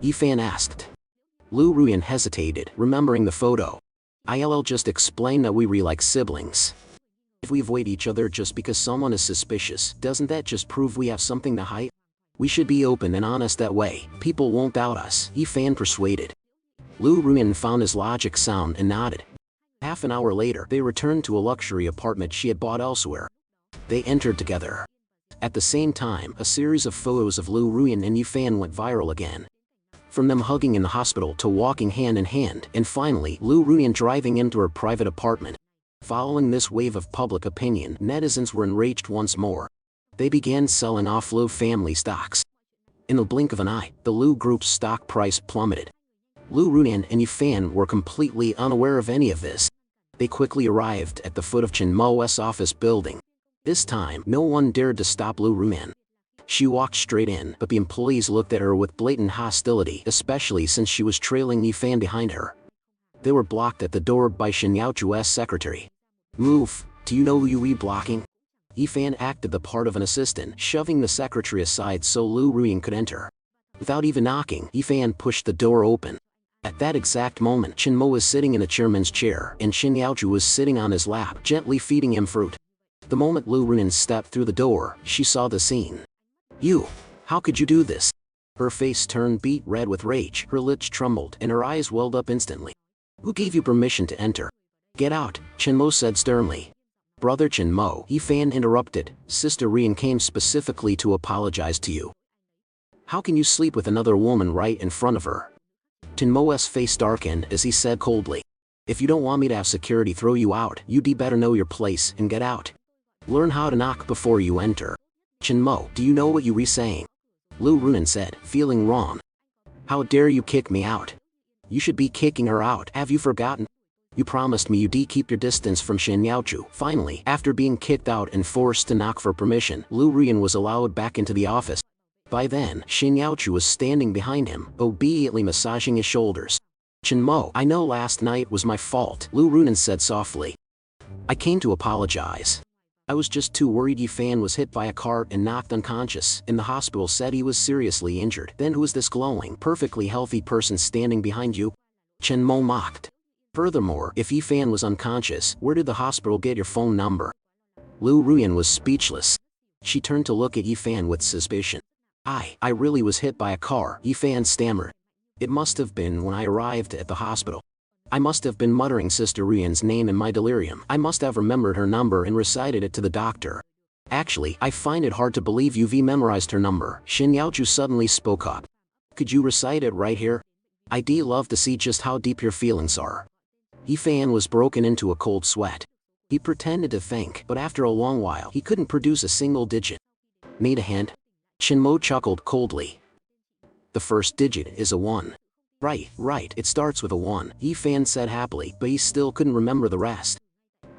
Yifan asked. Lu Ruyan hesitated, remembering the photo. I'll just explain that we re like siblings. If we avoid each other just because someone is suspicious, doesn't that just prove we have something to hide? We should be open and honest, that way people won't doubt us, Yifan persuaded. Lu Ruyan found his logic sound and nodded. Half an hour later, they returned to a luxury apartment she had bought elsewhere. They entered together. At the same time, a series of photos of Lu Ruyan and Yifan went viral again. From them hugging in the hospital to walking hand in hand, and finally, Lu Ruyan driving into her private apartment. Following this wave of public opinion, netizens were enraged once more. They began selling off Lu family stocks. In the blink of an eye, the Lu group's stock price plummeted. Lu Ruyan and Yifan were completely unaware of any of this. They quickly arrived at the foot of Chen Mo's office building. This time, no one dared to stop Lu Ruyan. She walked straight in, but the employees looked at her with blatant hostility, especially since she was trailing Yifan behind her. They were blocked at the door by Shen Yaochu's secretary. Move, do you know who you are blocking? Yifan acted the part of an assistant, shoving the secretary aside so Lu Ruyan could enter. Without even knocking, Yifan pushed the door open. At that exact moment, Chen Mo was sitting in a chairman's chair, and Shen Yaochu was sitting on his lap, gently feeding him fruit. The moment Lu Ruyan stepped through the door, she saw the scene. You! How could you do this? Her face turned beet red with rage, her lips trembled, and her eyes welled up instantly. Who gave you permission to enter? Get out, Chen Mo said sternly. Brother Chen Mo, Yifan interrupted, Sister Rian came specifically to apologize to you. How can you sleep with another woman right in front of her? Chin Mo's face darkened as he said coldly. If you don't want me to have security throw you out, you'd better know your place and get out. Learn how to knock before you enter. Chin Mo, do you know what you were saying? Lu Runan said, feeling wrong. How dare you kick me out? You should be kicking her out, have you forgotten? You promised me you'd keep your distance from Shin Yaochu. Finally, after being kicked out and forced to knock for permission, Lu Rian was allowed back into the office. By then, Shin Yaochu was standing behind him, obediently massaging his shoulders. Chin Mo, I know last night was my fault, Lu Runan said softly. I came to apologize. I was just too worried Yifan was hit by a cart and knocked unconscious. In the hospital said he was seriously injured. Then who is this glowing, perfectly healthy person standing behind you? Chin Mo mocked. Furthermore, if Yifan was unconscious, where did the hospital get your phone number? Lu Ruyan was speechless. She turned to look at Yifan with suspicion. I really was hit by a car, Yifan stammered. It must have been when I arrived at the hospital. I must have been muttering Sister Rian's name in my delirium. I must have remembered her number and recited it to the doctor. Actually, I find it hard to believe you've memorized her number. Shin Yaochu suddenly spoke up. Could you recite it right here? I'd love to see just how deep your feelings are. Yifan was broken into a cold sweat. He pretended to think, but after a long while he couldn't produce a single digit. Need a hint? Chin Mo chuckled coldly. The first digit is a 1. Right, it starts with a 1, Yifan said happily, but he still couldn't remember the rest.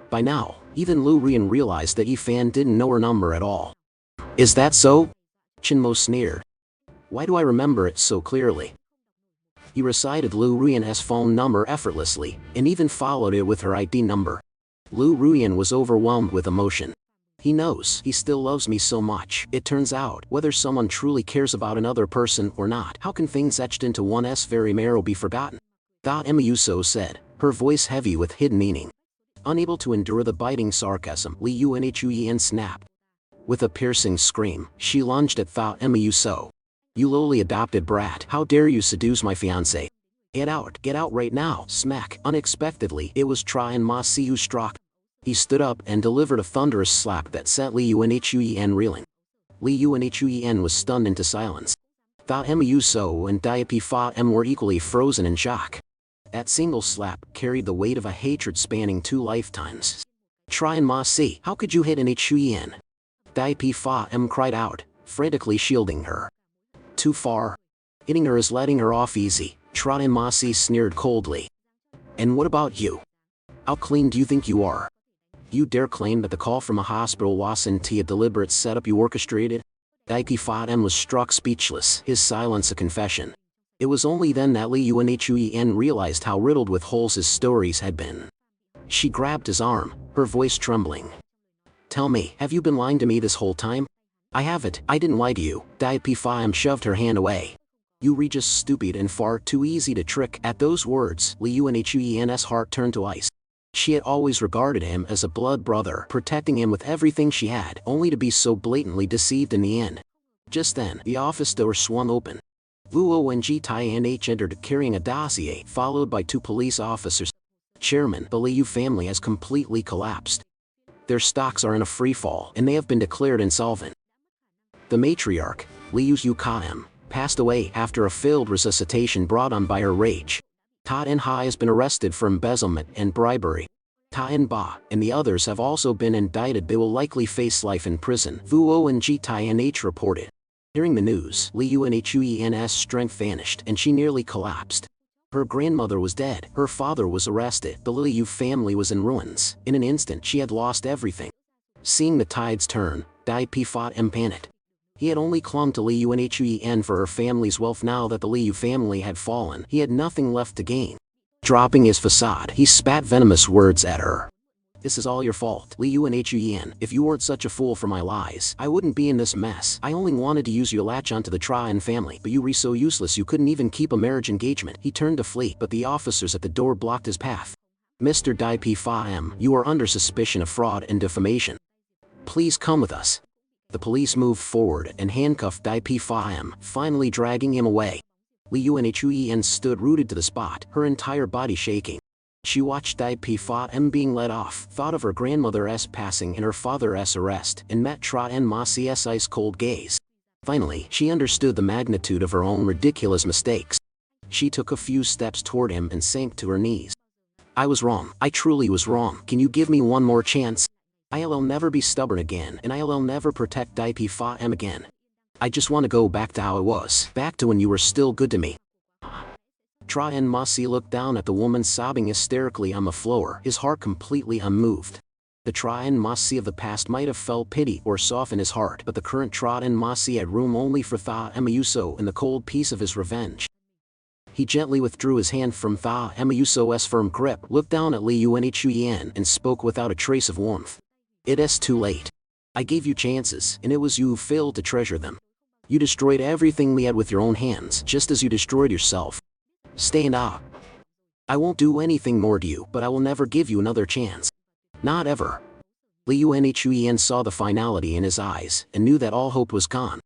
By now, even Lu Rian realized that Yifan didn't know her number at all. Is that so? Chin Mo sneered. Why do I remember it so clearly? He recited Lu Rian's phone number effortlessly, and even followed it with her ID number. Lu Rian was overwhelmed with emotion. He knows he still loves me so much. It turns out, whether someone truly cares about another person or not, how can things etched into one's very marrow be forgotten? Muso said, her voice heavy with hidden meaning. Unable to endure the biting sarcasm, Li Yunhuyen snapped. With a piercing scream, she lunged at Thought Muso. You lowly adopted brat, how dare you seduce my fiancé? Get out right now, smack. Unexpectedly, it was Tra and Ma Siu struck. He stood up and delivered a thunderous slap that sent Li Yunhuyen reeling. Li Yunhuyen was stunned into silence. Thought Muso and Diapi Fa were equally frozen in shock. That single slap carried the weight of a hatred spanning 2 lifetimes. Try and Ma Si, how could you hit an Huyen? Diapi Fa cried out, frantically shielding her. Too far. Hitting her is letting her off easy, Tra and Ma Si sneered coldly. And what about you? How clean do you think you are? You dare claim that the call from a hospital wasn't a deliberate setup you orchestrated? Daiki Fa was struck speechless, his silence a confession. It was only then that Li Yunhuyen realized how riddled with holes his stories had been. She grabbed his arm, her voice trembling. Tell me, have you been lying to me this whole time? I haven't, I didn't lie to you. Daiki Fa shoved her hand away. You were just stupid and far too easy to trick. At those words, Li Yunhuyen's heart turned to ice. She had always regarded him as a blood brother, protecting him with everything she had, only to be so blatantly deceived in the end. Just then, the office door swung open. Luo and Ji Tianh entered carrying a dossier, followed by 2 police officers. Chairman, the Liu family has completely collapsed. Their stocks are in a freefall, and they have been declared insolvent. The matriarch, Liu Yukaem, passed away after a failed resuscitation brought on by her rage. Ta En Hai has been arrested for embezzlement and bribery. Ta En Ba and the others have also been indicted. They will likely face life in prison, Luo and Ji Tianh reported. Hearing the news, Li Yunhuyen's strength vanished and she nearly collapsed. Her grandmother was dead, her father was arrested, the Liu family was in ruins. In an instant she had lost everything. Seeing the tides turn, Dai Pi Fa panicked. He had only clung to Li Yunhuyen for her family's wealth. Now that the Liu family had fallen, he had nothing left to gain. Dropping his facade, he spat venomous words at her. This is all your fault, Li Yunhuyen. If you weren't such a fool for my lies, I wouldn't be in this mess. I only wanted to use you to latch onto the Tra family, but you were so useless you couldn't even keep a marriage engagement. He turned to flee, but the officers at the door blocked his path. Mr. Dai Pi Fa, you are under suspicion of fraud and defamation. Please come with us. The police moved forward and handcuffed Dai Pi Fa, finally dragging him away. Li Yunhuyen stood rooted to the spot, her entire body shaking. She watched Dai Pi Fa being led off, thought of her grandmother's passing and her father's arrest, and met Tra and Ma Si's ice-cold gaze. Finally, she understood the magnitude of her own ridiculous mistakes. She took a few steps toward him and sank to her knees. I was wrong. I truly was wrong. Can you give me one more chance? I'll never be stubborn again, and I'll never protect Daipi Fa M again. I just want to go back to how it was, back to when you were still good to me. Tra and Masi looked down at the woman sobbing hysterically on the floor, his heart completely unmoved. The Tra and Masi of the past might have felt pity or softened his heart, but the current Tra and Masi had room only for Tha Emayuso in the cold peace of his revenge. He gently withdrew his hand from Tha Emayuso's firm grip, looked down at Li Yuanchuyen, and spoke without a trace of warmth. It's too late. I gave you chances, and it was you who failed to treasure them. You destroyed everything we had with your own hands, just as you destroyed yourself. Stand up. I won't do anything more to you, but I will never give you another chance. Not ever. Li Yuanchuyen saw the finality in his eyes, and knew that all hope was gone.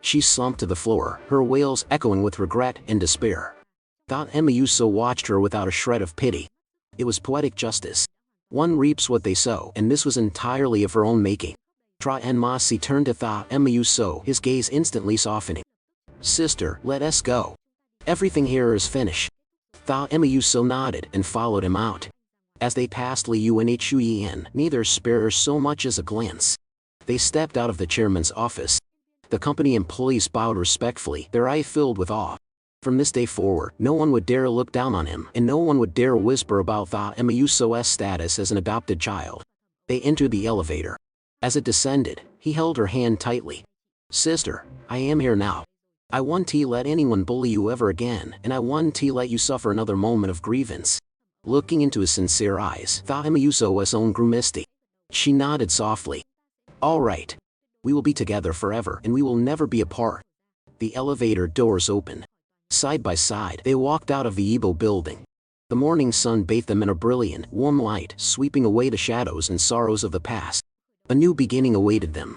She slumped to the floor, her wails echoing with regret and despair. Tha Emayuso watched her without a shred of pity. It was poetic justice. One reaps what they sow, and this was entirely of her own making. Tra and Masi turned to Tha Emayuso, his gaze instantly softening. Sister, let us go. Everything here is finished. Tha Emayuso nodded and followed him out. As they passed Li Yuanchuyen, neither spared her so much as a glance. They stepped out of the chairman's office. The company employees bowed respectfully, their eyes filled with awe. From this day forward, no one would dare look down on him, and no one would dare whisper about Tha Emayuso's status as an adopted child. They entered the elevator. As it descended, he held her hand tightly. Sister, I am here now. I won't let anyone bully you ever again, and I won't let you suffer another moment of grievance. Looking into his sincere eyes, Tha Emayuso's own grew misty. She nodded softly. All right. We will be together forever, and we will never be apart. The elevator doors opened. Side by side, they walked out of the Ibo building. The morning sun bathed them in a brilliant, warm light, sweeping away the shadows and sorrows of the past. A new beginning awaited them.